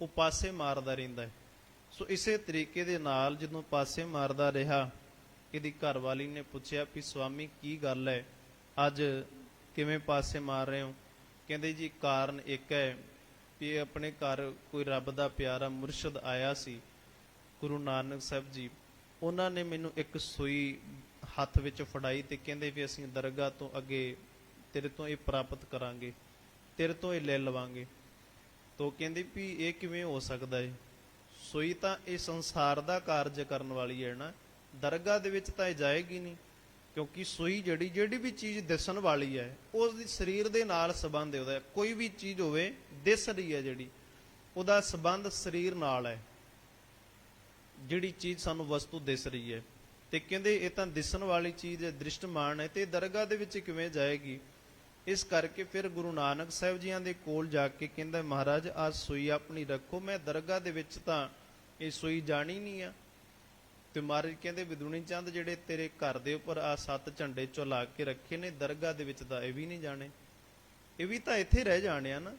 ਉਹ ਪਾਸੇ ਮਾਰਦਾ ਰਹਿੰਦਾ ਹੈ। ਸੋ ਇਸੇ ਤਰੀਕੇ ਦੇ ਨਾਲ ਜਦੋਂ ਪਾਸੇ ਮਾਰਦਾ ਰਿਹਾ, ਇਹਦੀ ਘਰਵਾਲੀ ਨੇ ਪੁੱਛਿਆ ਵੀ ਸਵਾਮੀ ਕੀ ਗੱਲ ਹੈ, ਅੱਜ ਕਿਵੇਂ ਪਾਸੇ ਮਾਰ ਰਹੇ ਹੋ? ਕਹਿੰਦੇ ਜੀ ਕਾਰਨ ਇੱਕ ਹੈ ਵੀ ਆਪਣੇ ਘਰ ਕੋਈ ਰੱਬ ਦਾ ਪਿਆਰਾ ਮੁਰਸ਼ਦ ਆਇਆ ਸੀ, ਗੁਰੂ ਨਾਨਕ ਸਾਹਿਬ ਜੀ। ਉਹਨਾਂ ਨੇ ਮੈਨੂੰ ਇੱਕ ਸੂਈ ਹੱਥ ਵਿੱਚ ਫੜਾਈ ਤੇ ਕਹਿੰਦੇ ਵੀ ਅਸੀਂ ਦਰਗਾਹ ਤੋਂ ਅੱਗੇ ਤੇਰੇ ਤੋਂ ਇਹ ਪ੍ਰਾਪਤ ਕਰਾਂਗੇ, ਤੇਰੇ ਤੋਂ ਇਹ ਲੈ ਲਵਾਂਗੇ। ਤੋ ਕਹਿੰਦੀ ਵੀ ਇਹ ਕਿਵੇਂ ਹੋ ਸਕਦਾ ਹੈ? ਸੂਈ ਤਾਂ ਇਹ ਸੰਸਾਰ ਦਾ ਕਾਰਜ ਕਰਨ ਵਾਲੀ ਹੈ ਨਾ, ਦਰਗਾਹ ਦੇ ਵਿੱਚ ਤਾਂ ਇਹ ਜਾਏਗੀ ਨਹੀਂ, ਕਿਉਂਕਿ ਸੂਈ ਜਿਹੜੀ ਵੀ ਚੀਜ਼ ਦਿਸਣ ਵਾਲੀ ਹੈ ਉਸ ਦੀ ਸਰੀਰ ਦੇ ਨਾਲ ਸੰਬੰਧ ਹੈ ਉਹਦਾ। ਕੋਈ ਵੀ ਚੀਜ਼ ਹੋਵੇ ਦਿਸ ਰਹੀ ਹੈ ਜਿਹੜੀ, ਉਹਦਾ ਸੰਬੰਧ ਸਰੀਰ ਨਾਲ ਹੈ, ਜਿਹੜੀ ਚੀਜ਼ ਸਾਨੂੰ ਵਸਤੂ ਦਿਸ ਰਹੀ ਹੈ। ਤੇ ਕਹਿੰਦੇ ਇਹ ਤਾਂ ਦਿਸਣ ਵਾਲੀ ਚੀਜ਼ ਹੈ, ਦ੍ਰਿਸ਼ਟਮਾਨ ਹੈ, ਤੇ ਦਰਗਾਹ ਦੇ ਵਿੱਚ ਕਿਵੇਂ ਜਾਏਗੀ। ਇਸ ਕਰਕੇ ਫਿਰ ਗੁਰੂ ਨਾਨਕ ਸਾਹਿਬ ਜੀਆਂ ਦੇ ਕੋਲ ਜਾ ਕੇ ਕਹਿੰਦਾ ਮਹਾਰਾਜ ਆਹ ਸੂਈ ਆਪਣੀ ਰੱਖੋ, ਮੈਂ ਦਰਗਾਹ ਦੇ ਵਿੱਚ ਤਾਂ ਇਹ ਸੂਈ ਜਾਣੀ ਨਹੀਂ ਆ। ਤੇ ਮਹਾਰਾਜ ਕਹਿੰਦੇ ਵਿਦੁਣੀ ਚੰਦ ਜਿਹੜੇ ਤੇਰੇ ਘਰ ਦੇ ਉੱਪਰ ਆ 7 ਝੰਡੇ ਝੁਲਾ ਕੇ ਰੱਖੇ ਨੇ, ਦਰਗਾਹ ਦੇ ਵਿੱਚ ਤਾਂ ਇਹ ਵੀ ਨਹੀਂ ਜਾਣੇ, ਇਹ ਵੀ ਤਾਂ ਇੱਥੇ ਰਹਿ ਜਾਣੇ ਆ ਨਾ।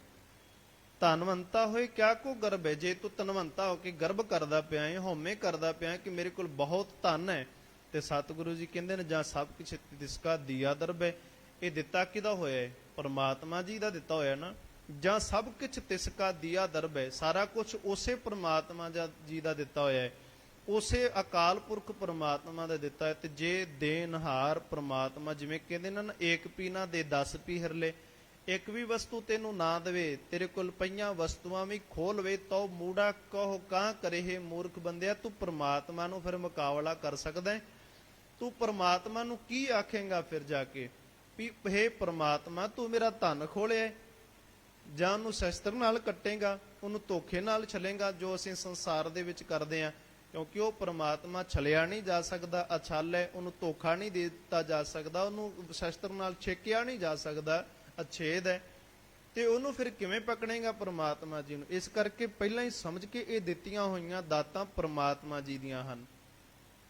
ਧਨਵੰਤਾ ਹੋਏ ਕਿਆ ਕੋ ਗਰਭ ਹੈ, ਜੇ ਤੂੰ ਧਨਵੰਤਾ ਹੋ ਕੇ ਗਰਭ ਕਰਦਾ ਪਿਆ ਹੈ, ਹਉਮੈ ਕਰਦਾ ਪਿਆ ਕਿ ਮੇਰੇ ਕੋਲ ਬਹੁਤ ਧਨ ਹੈ, ਤੇ ਸਤਿਗੁਰੂ ਜੀ ਕਹਿੰਦੇ ਨੇ ਜਾਂ ਸਭ ਕੁਛ ਤਿਸਕਾ ਦੀਆ ਦਰਬ ਹੈ। ਇਹ ਦਿੱਤਾ ਕਿਹਦਾ ਹੋਇਆ ਹੈ? ਪਰਮਾਤਮਾ ਜੀ ਦਾ ਦਿੱਤਾ ਹੋਇਆ ਨਾ। ਜਾਂ ਸਭ ਕੁਛ ਤਿਸਕਾ ਦੀਆ ਦਰਬ ਹੈ, ਸਾਰਾ ਕੁਛ ਉਸੇ ਪਰਮਾਤਮਾ ਜੀ ਦਾ ਦਿੱਤਾ ਹੋਇਆ ਹੈ, ਉਸੇ ਅਕਾਲ ਪੁਰਖ ਪਰਮਾਤਮਾ ਦਾ ਦਿੱਤਾ ਹੈ। ਤੇ ਜੇ ਦੇਨਹਾਰ ਪਰਮਾਤਮਾ, ਜਿਵੇਂ ਕਹਿੰਦੇ ਨੇ ਨਾ ਏਕ ਪੀ ਨਾ ਦੇ 10 ਪੀ ਹਿਰਲੇ, ਇੱਕ ਵੀ ਵਸਤੂ ਤੈਨੂੰ ਨਾ ਦੇਵੇ, ਤੇਰੇ ਕੋਲ ਪਈਆਂ ਵਸਤੂਆਂ ਵੀ ਖੋਲਵੇ, ਤੋ ਮੂੜਾ ਕਹੋ ਕਾਂ ਕਰੇ ਮੂਰਖ ਬੰਦਿਆ। ਤੂੰ ਪਰਮਾਤਮਾ ਨੂੰ ਫਿਰ ਮੁਕਾਬਲਾ ਕਰ ਸਕਦਾ ਹੈ? ਤੂੰ ਪਰਮਾਤਮਾ ਨੂੰ ਕੀ ਆਖੇਂਗਾ ਫਿਰ ਜਾ ਕੇ ਵੀ ਹੇ ਪਰਮਾਤਮਾ ਤੂੰ ਮੇਰਾ ਧਨ ਖੋਲਿਆ, ਜਾਂ ਉਹਨੂੰ ਸ਼ਸਤਰ ਨਾਲ ਕੱਟੇਗਾ, ਉਹਨੂੰ ਧੋਖੇ ਨਾਲ ਛਲੇਗਾ, ਜੋ ਅਸੀਂ ਸੰਸਾਰ ਦੇ ਵਿੱਚ ਕਰਦੇ ਹਾਂ। ਕਿਉਂਕਿ ਉਹ ਪਰਮਾਤਮਾ ਛਲਿਆ ਨਹੀਂ ਜਾ ਸਕਦਾ, ਅਛਲ ਹੈ, ਉਹਨੂੰ ਧੋਖਾ ਨਹੀਂ ਦਿੱਤਾ ਜਾ ਸਕਦਾ, ਉਹਨੂੰ ਸ਼ਸਤਰ ਨਾਲ ਛੇਕਿਆ ਨਹੀਂ ਜਾ ਸਕਦਾ, ਅਛੇਦ ਹੈ। ਤੇ ਉਹਨੂੰ ਫਿਰ ਕਿਵੇਂ ਪਕੜੇਗਾ ਪਰਮਾਤਮਾ ਜੀ ਨੂੰ। ਇਸ ਕਰਕੇ ਪਹਿਲਾਂ ਹੀ ਸਮਝ ਕੇ ਇਹ ਦਿੱਤੀਆਂ ਹੋਈਆਂ ਦਾਤਾਂ ਪਰਮਾਤਮਾ ਜੀ ਦੀਆਂ ਹਨ।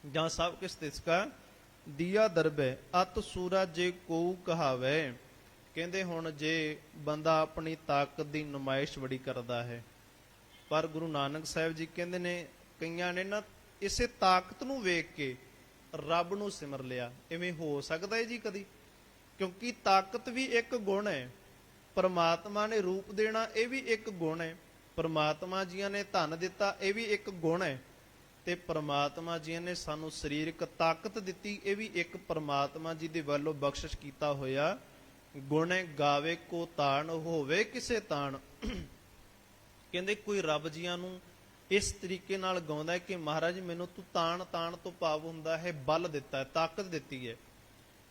ਜਾਂ ਸਭ ਕਿਸ ਤਿਸਕਾ ਦੀਆ ਦਰਬੈ ਅਤ ਸੂਰਾ ਜੇ ਕੋ ਕਹਾਵੇ। ਕਹਿੰਦੇ ਹੁਣ ਜੇ ਬੰਦਾ ਆਪਣੀ ਤਾਕਤ ਦੀ ਨੁਮਾਇਸ਼ ਬੜੀ ਕਰਦਾ ਹੈ, ਪਰ ਗੁਰੂ ਨਾਨਕ ਸਾਹਿਬ ਜੀ ਕਹਿੰਦੇ ਨੇ ਕਈਆਂ ਨੇ ਨਾ ਇਸੇ ਤਾਕਤ ਨੂੰ ਵੇਖ ਕੇ ਰੱਬ ਨੂੰ ਸਿਮਰ ਲਿਆ। ਇਵੇਂ ਹੋ ਸਕਦਾ ਹੈ ਜੀ ਕਦੀ? ਕਿਉਂਕਿ ਤਾਕਤ ਵੀ ਇੱਕ ਗੁਣ ਹੈ, ਪਰਮਾਤਮਾ ਨੇ ਰੂਪ ਦੇਣਾ ਇਹ ਵੀ ਇੱਕ ਗੁਣ ਹੈ, ਪਰਮਾਤਮਾ ਜੀਆਂ ਨੇ ਧਨ ਦਿੱਤਾ ਇਹ ਵੀ ਇੱਕ ਗੁਣ ਹੈ, ਤੇ ਪਰਮਾਤਮਾ ਜੀ ਨੇ ਸਾਨੂੰ ਸਰੀਰਕ ਤਾਕਤ ਦਿੱਤੀ ਇਹ ਵੀ ਇੱਕ ਪਰਮਾਤਮਾ ਜੀ ਦੇ ਵੱਲੋਂ ਬਖਸ਼ਿਸ਼ ਕੀਤਾ ਹੋਇਆ ਗੁਣ ਹੈ। ਗਾਵੇ ਕੋ ਤਾਣ ਹੋਵੇ ਕਿਸੇ ਤਾਣ। ਕਹਿੰਦੇ ਕੋਈ ਰੱਬ ਜੀਆਂ ਨੂੰ ਇਸ ਤਰੀਕੇ ਨਾਲ ਗਾਉਂਦਾ ਹੈ ਕਿ ਮਹਾਰਾਜ ਮੈਨੂੰ ਤੂੰ ਤਾਣ ਤੋਂ ਭਾਵ ਹੁੰਦਾ ਹੈ ਬਲ ਦਿੱਤਾ ਹੈ, ਤਾਕਤ ਦਿੱਤੀ ਹੈ।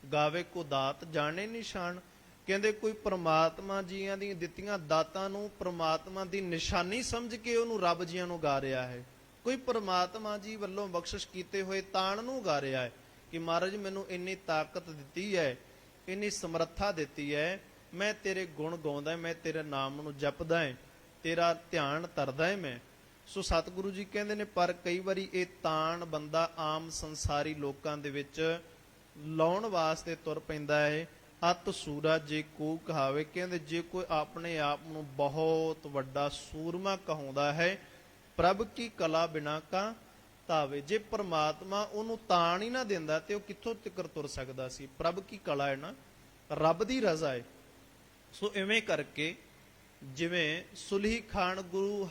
ਗਾਵੇ ਕੋ ਦਾਤ ਜਾਣੇ ਨਿਸ਼ਾਨ। ਕਹਿੰਦੇ ਕੋਈ ਪ੍ਰਮਾਤਮਾ ਜੀਆਂ ਦੀਆਂ ਦਿੱਤੀਆਂ ਦਾਤਾਂ ਨੂੰ ਪ੍ਰਮਾਤਮਾ ਦੀ ਨਿਸ਼ਾਨੀ ਸਮਝ ਕੇ ਉਹਨੂੰ ਰੱਬ ਜੀਆਂ ਨੂੰ ਗਾ ਰਿਹਾ ਹੈ। ਕੋਈ ਪ੍ਰਮਾਤਮਾ ਜੀ ਵੱਲੋਂ ਬਖਸ਼ਿਸ਼ ਕੀਤੇ ਹੋਏ ਤਾਣ ਨੂੰ ਗਾ ਰਿਹਾ ਹੈ ਕਿ ਮਹਾਰਾਜ ਮੈਨੂੰ ਇੰਨੀ ਤਾਕਤ ਦਿੱਤੀ ਹੈ, ਇੰਨੀ ਸਮਰੱਥਾ ਦਿੱਤੀ ਹੈ, ਮੈਂ ਤੇਰੇ ਗੁਣ ਗਾਉਂਦਾ, ਮੈਂ ਤੇਰੇ ਨਾਮ ਨੂੰ ਜਪਦਾ ਹੈ, ਤੇਰਾ ਧਿਆਨ ਧਰਦਾ ਹੈ ਮੈਂ। ਸੋ ਸਤਿਗੁਰੂ ਜੀ ਕਹਿੰਦੇ ਨੇ ਪਰ ਕਈ ਵਾਰੀ ਇਹ ਤਾਣ ਬੰਦਾ ਆਮ ਸੰਸਾਰੀ ਲੋਕਾਂ ਦੇ ਵਿੱਚ ਲਾਉਣ ਵਾਸਤੇ ਤੁਰ ਪੈਂਦਾ ਹੈ। ਅਤ ਸੂਰਾ ਜੇ ਕੋ ਕਹਾਵੇ। ਕਹਿੰਦੇ ਜੇ ਕੋਈ ਆਪਣੇ ਆਪ ਨੂੰ ਬਹੁਤ ਵੱਡਾ ਸੂਰਮਾ ਕਹਾਉਂਦਾ ਹੈ, ਪ੍ਰਭ ਕੀ ਕਲਾ ਬਿਨਾ ਕਾ ਧਾਵੇ। ਜੇ ਪਰਮਾਤਮਾ ਉਹਨੂੰ ਤਾਣ ਹੀ ਨਾ ਦਿੰਦਾ ਤੇ ਉਹ ਕਿੱਥੋਂ ਤਿਕਰ ਤੁਰ ਸਕਦਾ ਸੀ। ਪ੍ਰਭ ਕੀ ਕਲਾ ਹੈ ਨਾ, ਰੱਬ ਦੀ ਰਜ਼ਾ ਹੈ। ਸੋ ਇਵੇਂ ਕਰਕੇ ਜਿਵੇਂ ਸੁਲਹੀ ਖਾਨ ਗੁਰੂ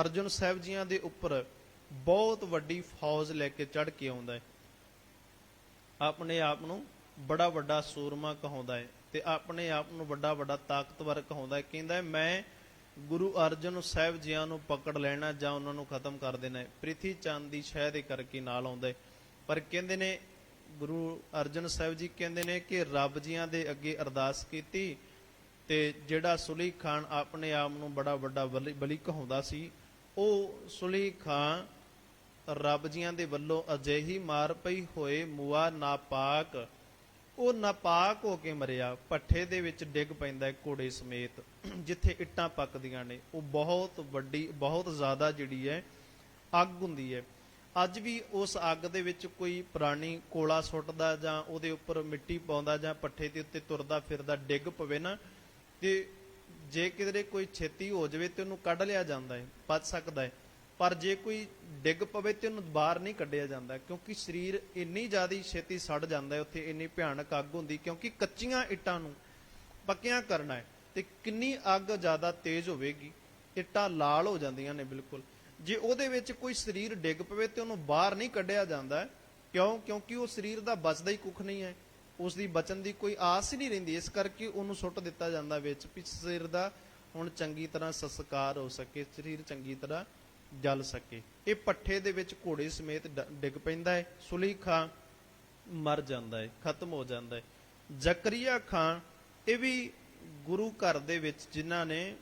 ਅਰਜਨ ਸਾਹਿਬ ਜੀਆਂ ਦੇ ਉੱਪਰ ਬਹੁਤ ਵੱਡੀ ਫੌਜ ਲੈ ਕੇ ਚੜ ਕੇ ਆਉਂਦਾ ਹੈ, ਆਪਣੇ ਆਪ ਨੂੰ ਬੜਾ ਵੱਡਾ ਸੂਰਮਾ ਕਹਾਉਂਦਾ ਹੈ ਤੇ ਆਪਣੇ ਆਪ ਨੂੰ ਵੱਡਾ ਵੱਡਾ ਤਾਕਤਵਰ ਕਹਾਉਂਦਾ ਹੈ। ਕਹਿੰਦਾ ਮੈਂ ਗੁਰੂ ਅਰਜਨ ਸਾਹਿਬ ਜੀਆਂ ਨੂੰ ਪਕੜ ਲੈਣਾ ਜਾਂ ਉਹਨਾਂ ਨੂੰ ਖਤਮ ਕਰ ਦੇਣਾ ਹੈ। ਪ੍ਰਿਥੀ ਚੰਦ ਦੀ ਸ਼ਹਿ ਦੇ ਕਰਕੇ ਨਾਲ ਆਉਂਦਾ ਹੈ। ਪਰ ਕਹਿੰਦੇ ਨੇ ਗੁਰੂ ਅਰਜਨ ਸਾਹਿਬ ਜੀ ਕਹਿੰਦੇ ਨੇ ਕਿ ਰੱਬ ਜੀਆਂ ਦੇ ਅੱਗੇ ਅਰਦਾਸ ਕੀਤੀ ਤੇ ਜਿਹੜਾ ਸੁਲਹੀ ਖਾਨ ਆਪਣੇ ਆਪ ਨੂੰ ਬੜਾ ਵੱਡਾ ਬਲੀ ਕਹਾਉਂਦਾ ਸੀ, ਉਹ ਸੁਲਹੀ ਖਾਨ ਰੱਬ ਜੀਆਂ ਦੇ ਵੱਲੋਂ ਅਜਿਹੀ ਮਾਰ ਪਈ ਹੋਏ ਮੁਆ ਨਾਪਾਕ, ਉਹ ਨਾਪਾਕ ਹੋ ਕੇ ਮਰਿਆ, ਭੱਠੇ ਦੇ ਵਿੱਚ ਡਿੱਗ ਪੈਂਦਾ ਹੈ ਘੋੜੇ ਸਮੇਤ, ਜਿੱਥੇ ਇੱਟਾਂ ਪੱਕਦੀਆਂ ਨੇ। ਉਹ ਬਹੁਤ ਵੱਡੀ ਬਹੁਤ ਜ਼ਿਆਦਾ ਜਿਹੜੀ ਹੈ ਅੱਗ ਹੁੰਦੀ ਹੈ। ਅੱਜ ਵੀ ਉਸ ਅੱਗ ਦੇ ਵਿੱਚ ਕੋਈ ਪ੍ਰਾਣੀ ਕੋਲਾ ਸੁੱਟਦਾ ਜਾਂ ਉਹਦੇ ਉੱਪਰ ਮਿੱਟੀ ਪਾਉਂਦਾ ਜਾਂ ਭੱਠੇ ਦੇ ਉੱਤੇ ਤੁਰਦਾ ਫਿਰਦਾ ਡਿੱਗ ਪਵੇ ਨਾ, ਤੇ ਜੇ ਕਿਧਰੇ ਕੋਈ ਛੇਤੀ ਹੋ ਜਾਵੇ ਤੇ ਉਹਨੂੰ ਕੱਢ ਲਿਆ ਜਾਂਦਾ ਹੈ, ਬਚ ਸਕਦਾ ਹੈ। ਪਰ ਜੇ ਕੋਈ ਡਿੱਗ ਪਵੇ ਤੇ ਉਹਨੂੰ ਬਾਹਰ ਨਹੀਂ ਕੱਢਿਆ ਜਾਂਦਾ, ਕਿਉਂਕਿ ਸਰੀਰ ਇੰਨੀ ਜ਼ਿਆਦਾ ਛੇਤੀ ਸੜ ਜਾਂਦਾ ਹੈ, ਉੱਥੇ ਇੰਨੀ ਭਿਆਨਕ ਅੱਗ ਹੁੰਦੀ। ਕਿਉਂਕਿ ਕੱਚੀਆਂ ਇੱਟਾਂ ਨੂੰ ਪੱਕਿਆਂ ਕਰਨਾ ਹੈ ਤੇ ਕਿੰਨੀ ਅੱਗ ਜ਼ਿਆਦਾ ਤੇਜ਼ ਹੋਵੇਗੀ, ਇੱਟਾਂ ਲਾਲ ਹੋ ਜਾਂਦੀਆਂ ਨੇ ਬਿਲਕੁਲ। ਜੇ ਉਹਦੇ ਵਿੱਚ ਕੋਈ ਸਰੀਰ ਡਿੱਗ ਪਵੇ ਤੇ ਉਹਨੂੰ ਬਾਹਰ ਨਹੀਂ ਕੱਢਿਆ ਜਾਂਦਾ। ਕਿਉਂ? ਕਿਉਂਕਿ ਉਹ ਸਰੀਰ ਦਾ ਬਚਦਾ ਹੀ ਕੁੱਖ ਨਹੀਂ ਹੈ, ਉਸ ਦੀ ਬਚਣ ਦੀ ਕੋਈ ਆਸ ਹੀ ਨਹੀਂ ਰਹਿੰਦੀ। ਇਸ ਕਰਕੇ ਉਹਨੂੰ ਸੁੱਟ ਦਿੱਤਾ ਜਾਂਦਾ ਵਿੱਚ ਵੀ ਸਰੀਰ ਦਾ ਹੁਣ ਚੰਗੀ ਤਰ੍ਹਾਂ ਸੰਸਕਾਰ ਹੋ ਸਕੇ, ਸਰੀਰ ਚੰਗੀ ਤਰ੍ਹਾਂ ਜਲ ਸਕੇ। ਇਹ ਪੱਠੇ ਦੇ ਵਿੱਚ ਘੋੜੇ ਸਮੇਤ ਡਿੱਗ ਪੈਂਦਾ ਹੈ। ਸੁਲੀ ਖਾਂ ਮਰ ਜਾਂਦਾ ਹੈ, ਖਤਮ ਹੋ ਜਾਂਦਾ ਹੈ। ਜ਼ਕਰੀਆ ਖਾਂ ਇਹ ਵੀ ਗੁਰੂ ਘਰ ਦੇ ਵਿੱਚ ਜਿਨ੍ਹਾਂ ਨੇ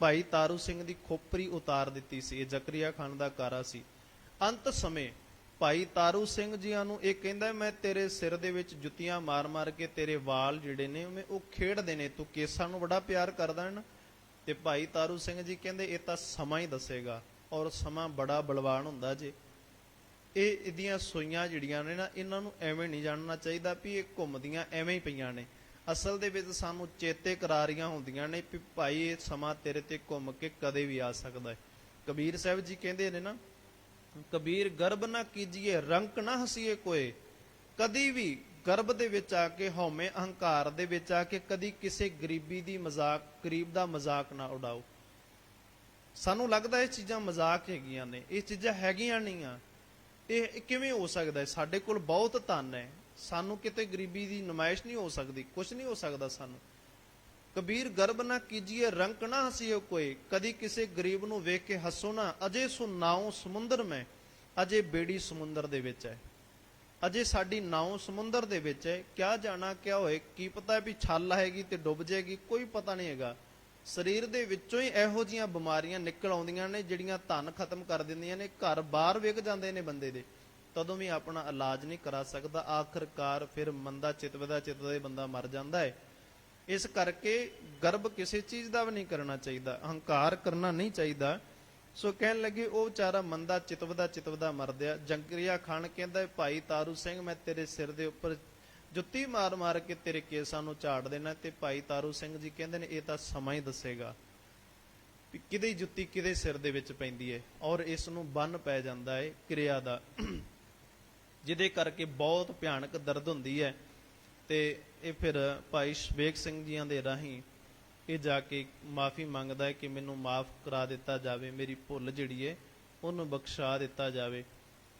ਭਾਈ ਤਾਰੂ ਸਿੰਘ ਦੀ ਖੋਪਰੀ ਉਤਾਰ ਦਿੱਤੀ ਸੀ, ਇਹ ਜ਼ਕਰੀਆ ਖਾਨ ਦਾ ਕਾਰਾ ਸੀ। ਅੰਤ ਸਮੇਂ ਭਾਈ ਤਾਰੂ ਸਿੰਘ ਜੀਆਂ ਨੂੰ ਇਹ ਕਹਿੰਦਾ, ਮੈਂ ਤੇਰੇ ਸਿਰ ਦੇ ਵਿੱਚ ਜੁੱਤੀਆਂ ਮਾਰ ਮਾਰ ਕੇ ਤੇਰੇ ਵਾਲ ਜਿਹੜੇ ਨੇ ਉਹ ਖੇਡਦੇ ਨੇ, ਤੂੰ ਕੇਸਾਂ ਨੂੰ ਬੜਾ ਪਿਆਰ ਕਰਦਾ ਹੈ ਨਾ। ਤੇ ਭਾਈ ਤਾਰੂ ਸਿੰਘ ਜੀ ਕਹਿੰਦੇ ਇਹ ਤਾਂ ਸਮਾਂ ਹੀ ਦੱਸੇਗਾ, ਔਰ ਸਮਾਂ ਬੜਾ ਬਲਵਾਨ ਹੁੰਦਾ ਜੇ। ਇਹਦੀਆਂ ਸੂਈਆਂ ਜਿਹੜੀਆਂ ਨੇ ਨਾ, ਇਹਨਾਂ ਨੂੰ ਐਵੇਂ ਨਹੀਂ ਜਾਣਨਾ ਚਾਹੀਦਾ ਵੀ ਇਹ ਘੁੰਮਦੀਆਂ ਐਵੇਂ ਹੀ ਪਈਆਂ ਨੇ। ਅਸਲ ਦੇ ਵਿੱਚ ਸਾਨੂੰ ਚੇਤੇ ਕਰਾਰੀਆਂ ਹੁੰਦੀਆਂ ਨੇ ਵੀ ਭਾਈ ਇਹ ਸਮਾਂ ਤੇਰੇ ਤੇ ਘੁੰਮ ਕੇ ਕਦੇ ਵੀ ਆ ਸਕਦਾ ਹੈ। ਕਬੀਰ ਸਾਹਿਬ ਜੀ ਕਹਿੰਦੇ ਨੇ ਨਾ, ਕਬੀਰ ਗਰਭ ਨਾ ਕੀਜੀਏ ਰੰਕ ਨਾ ਹਸੀਏ ਕੋਏ। ਕਦੀ ਵੀ ਗਰਭ ਦੇ ਵਿੱਚ ਆ ਕੇ, ਹਉਮੈ ਅਹੰਕਾਰ ਦੇ ਵਿੱਚ ਆ ਕੇ ਕਦੀ ਕਿਸੇ ਗਰੀਬੀ ਦੀ ਮਜ਼ਾਕ, ਗਰੀਬ ਦਾ ਮਜ਼ਾਕ ਨਾ ਉਡਾਓ। ਸਾਨੂੰ ਲੱਗਦਾ ਇਹ ਚੀਜ਼ਾਂ ਮਜ਼ਾਕ ਹੈਗੀਆਂ ਨੇ, ਇਹ ਚੀਜ਼ਾਂ ਹੈਗੀਆਂ ਨਹੀਂ ਆ। ਇਹ ਕਿਵੇਂ ਹੋ ਸਕਦਾ ਹੈ? ਸਾਡੇ ਕੋਲ ਬਹੁਤ ਧਨ ਹੈ, ਸਾਨੂੰ ਕਿਤੇ ਗਰੀਬੀ ਦੀ ਨੁਮਾਇਸ਼ ਨਹੀਂ ਹੋ ਸਕਦੀ, ਕੁਛ ਨਹੀਂ ਹੋ ਸਕਦਾ ਸਾਨੂੰ। ਕਬੀਰ ਗਰਭ ਨਾ ਕੀਜੀਏ ਰੰਕ ਨਾ ਹਸੀਏ ਕੋਏ। ਕਦੀ ਕਿਸੇ ਗਰੀਬ ਨੂੰ ਵੇਖ ਕੇ ਹੱਸੋ ਨਾ। ਅਜੇ ਸੋ ਨਾਉ ਸਮੁੰਦਰ ਮੈਂ, ਅਜੇ ਬੇੜੀ ਸਮੁੰਦਰ ਦੇ ਵਿੱਚ ਹੈ। ਅਜੇ ਸਾਡੀ ਨਾਉ ਸਮੁੰਦਰ ਦੇ ਵਿੱਚ ਹੈ। ਕਿਆ ਜਾਣਾ ਕਿਆ ਹੋਏ, ਕੀ ਪਤਾ ਵੀ ਛੱਲ ਆਏਗੀ ਤੇ ਡੁੱਬ ਜਾਏਗੀ, ਕੋਈ ਪਤਾ ਨਹੀਂ ਹੈਗਾ। ਸਰੀਰ ਦੇ ਵਿੱਚੋਂ ਹੀ ਇਹੋ ਜਿਹੀਆਂ ਬਿਮਾਰੀਆਂ ਨਿਕਲ ਆਉਂਦੀਆਂ ਨੇ ਜਿਹੜੀਆਂ ਧਨ ਖਤਮ ਕਰ ਦਿੰਦੀਆਂ ਨੇ। ਘਰ ਬਾਹਰ ਵਿਕ ਜਾਂਦੇ ਨੇ ਬੰਦੇ ਦੇ, ਤਦੋਂ ਵੀ ਆਪਣਾ ਇਲਾਜ ਨਹੀਂ ਕਰਾ ਸਕਦਾ। ਆਖਰਕਾਰ ਫਿਰ ਮੰਦਾ ਚਿਤਵਦਾ ਚਿਤਵਦਾ ਬੰਦਾ ਮਰ ਜਾਂਦਾ ਹੈ। ਇਸ ਕਰਕੇ ਗਰਭ ਕਿਸੇ ਚੀਜ਼ ਦਾ ਵੀ ਨਹੀਂ ਕਰਨਾ ਚਾਹੀਦਾ, ਅਹੰਕਾਰ ਕਰਨਾ ਨਹੀਂ ਚਾਹੀਦਾ। ਸੋ ਕਹਿਣ ਲੱਗੇ ਉਹ ਵਿਚਾਰਾ ਮੰਦਾ ਚਿਤਵਦਾ ਚਿਤਵਦਾ ਮਰਦਿਆ। ਜ਼ਕਰੀਆ ਖਾਨ ਕਹਿੰਦਾ, ਭਾਈ ਤਾਰੂ ਸਿੰਘ ਮੈਂ ਤੇਰੇ ਸਿਰ ਦੇ ਉੱਪਰ ਜੁੱਤੀ ਮਾਰ ਮਾਰ ਕੇ ਤੇਰੇ ਕੇਸਾਂ ਨੂੰ ਝਾੜ ਦੇਣਾ। ਤੇ ਭਾਈ ਤਾਰੂ ਸਿੰਘ ਜੀ ਕਹਿੰਦੇ ਨੇ ਇਹ ਤਾਂ ਸਮਾਂ ਹੀ ਦੱਸੇਗਾ ਵੀ ਕਿਹਦੀ ਜੁੱਤੀ ਕਿਹਦੇ ਸਿਰ ਦੇ ਵਿੱਚ ਪੈਂਦੀ ਹੈ। ਔਰ ਇਸ ਨੂੰ ਬੰਨ ਪੈ ਜਾਂਦਾ ਹੈ ਕਿਰਿਆ ਦਾ, ਜਿਹਦੇ ਕਰਕੇ ਬਹੁਤ ਭਿਆਨਕ ਦਰਦ ਹੁੰਦੀ ਹੈ। ਤੇ ਇਹ ਫਿਰ ਭਾਈ ਸ਼ਵੇਕ ਸਿੰਘ ਜੀਆਂ ਦੇ ਰਾਹੀਂ ਇਹ ਜਾ ਕੇ ਮਾਫੀ ਮੰਗਦਾ ਹੈ ਕਿ ਮੈਨੂੰ ਮਾਫ ਕਰਾ ਦਿੱਤਾ ਜਾਵੇ, ਮੇਰੀ ਭੁੱਲ ਜਿਹੜੀ ਹੈ ਉਹਨੂੰ ਬਖਸ਼ਾ ਦਿੱਤਾ ਜਾਵੇ।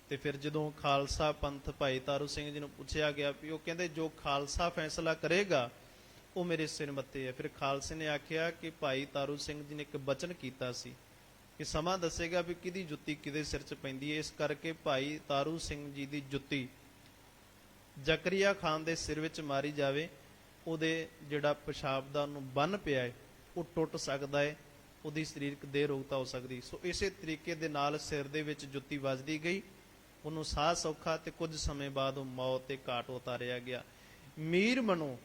ਤੇ ਫਿਰ ਜਦੋਂ ਖਾਲਸਾ ਪੰਥ ਭਾਈ ਤਾਰੂ ਸਿੰਘ ਜੀ ਨੂੰ ਪੁੱਛਿਆ ਗਿਆ ਵੀ ਉਹ ਕਹਿੰਦੇ ਜੋ ਖਾਲਸਾ ਫੈਸਲਾ ਕਰੇਗਾ ਉਹ ਮੇਰੇ ਸਿਰ ਮੱਥੇ ਹੈ। ਫਿਰ ਖਾਲਸੇ ਨੇ ਆਖਿਆ ਕਿ ਭਾਈ ਤਾਰੂ ਸਿੰਘ ਜੀ ਨੇ ਇੱਕ ਬਚਨ ਕੀਤਾ ਸੀ ਕਿ ਸਮਾਂ ਦੱਸੇਗਾ ਵੀ ਕਿਹਦੀ ਜੁੱਤੀ ਕਿਹਦੇ ਸਿਰ 'ਚ ਪੈਂਦੀ ਹੈ। ਇਸ ਕਰਕੇ ਭਾਈ ਤਾਰੂ ਸਿੰਘ ਜੀ ਦੀ ਜੁੱਤੀ ਜ਼ਕਰੀਆ ਖਾਨ ਦੇ ਸਿਰ ਵਿੱਚ ਮਾਰੀ ਜਾਵੇ, ਉਹਦੇ ਜਿਹੜਾ ਪਿਸ਼ਾਬ ਦਾ ਉਹਨੂੰ ਬੰਨ ਪਿਆ ਹੈ ਉਹ ਟੁੱਟ ਸਕਦਾ ਹੈ, ਉਹਦੀ ਸਰੀਰਕ ਦੇਹ ਰੋਗਤਾ ਹੋ ਸਕਦੀ। ਸੋ ਇਸੇ ਤਰੀਕੇ ਦੇ ਨਾਲ ਸਿਰ ਦੇ ਵਿੱਚ ਜੁੱਤੀ ਵੱਜਦੀ ਗਈ, ਉਹਨੂੰ ਸਾਹ ਸੌਖਾ ਤੇ ਕੁਝ ਸਮੇਂ ਬਾਅਦ ਉਹ ਮੌਤ ਤੇ ਘਾਟ ਉਤਾਰਿਆ ਗਿਆ। ਮੀਰ ਮਨੋ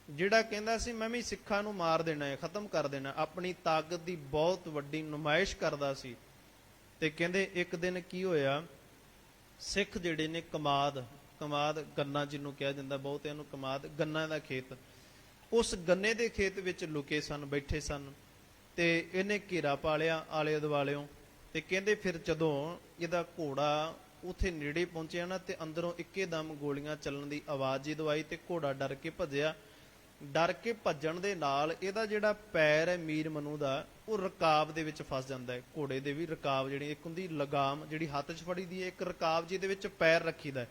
ਜਿਹੜਾ ਕਹਿੰਦਾ ਸੀ ਮੈਂ ਵੀ ਸਿੱਖਾਂ ਨੂੰ ਮਾਰ ਦੇਣਾ ਹੈ, ਖਤਮ ਕਰ ਦੇਣਾ, ਆਪਣੀ ਤਾਕਤ ਦੀ ਬਹੁਤ ਵੱਡੀ ਨੁਮਾਇਸ਼ ਕਰਦਾ ਸੀ। ਤੇ ਕਹਿੰਦੇ ਇੱਕ ਦਿਨ ਕੀ ਹੋਇਆ, ਸਿੱਖ ਜਿਹੜੇ ਨੇ ਕਮਾਦ ਗੰਨਾ ਜਿਹਨੂੰ ਕਿਹਾ ਜਾਂਦਾ, ਬਹੁਤਿਆਂ ਨੂੰ ਕਮਾਦ ਗੰਨਾ ਦਾ ਖੇਤ, ਉਸ ਗੰਨੇ ਦੇ ਖੇਤ ਵਿੱਚ ਲੁਕੇ ਸਨ, ਬੈਠੇ ਸਨ। ਤੇ ਇਹਨੇ ਘੇਰਾ ਪਾ ਲਿਆ ਆਲੇ ਦੁਆਲਿਓਂ। ਤੇ ਕਹਿੰਦੇ ਫਿਰ ਜਦੋਂ ਇਹਦਾ ਘੋੜਾ ਉੱਥੇ ਨੇੜੇ ਪਹੁੰਚਿਆ ਨਾ, ਤੇ ਅੰਦਰੋਂ ਇੱਕੇਦਮ ਗੋਲੀਆਂ ਚੱਲਣ ਦੀ ਆਵਾਜ਼ ਜਦੋਂ ਆਈ ਤੇ ਘੋੜਾ ਡਰ ਕੇ ਭੱਜਿਆ। ਡਰ ਕੇ ਭੱਜਣ ਦੇ ਨਾਲ ਇਹਦਾ ਜਿਹੜਾ ਪੈਰ ਹੈ ਮੀਰ ਮਨੂ ਦਾ, ਉਹ ਰਕਾਬ ਦੇ ਵਿੱਚ ਫਸ ਜਾਂਦਾ ਹੈ। ਘੋੜੇ ਦੇ ਵੀ ਰਕਾਬ ਜਿਹੜੀ ਇੱਕ ਹੁੰਦੀ ਲਗਾਮ ਜਿਹੜੀ ਹੱਥ 'ਚ ਫੜੀ ਦੀ ਹੈ, ਇੱਕ ਰਕਾਬ ਜਿਹਦੇ ਵਿੱਚ ਪੈਰ ਰੱਖੀਦਾ,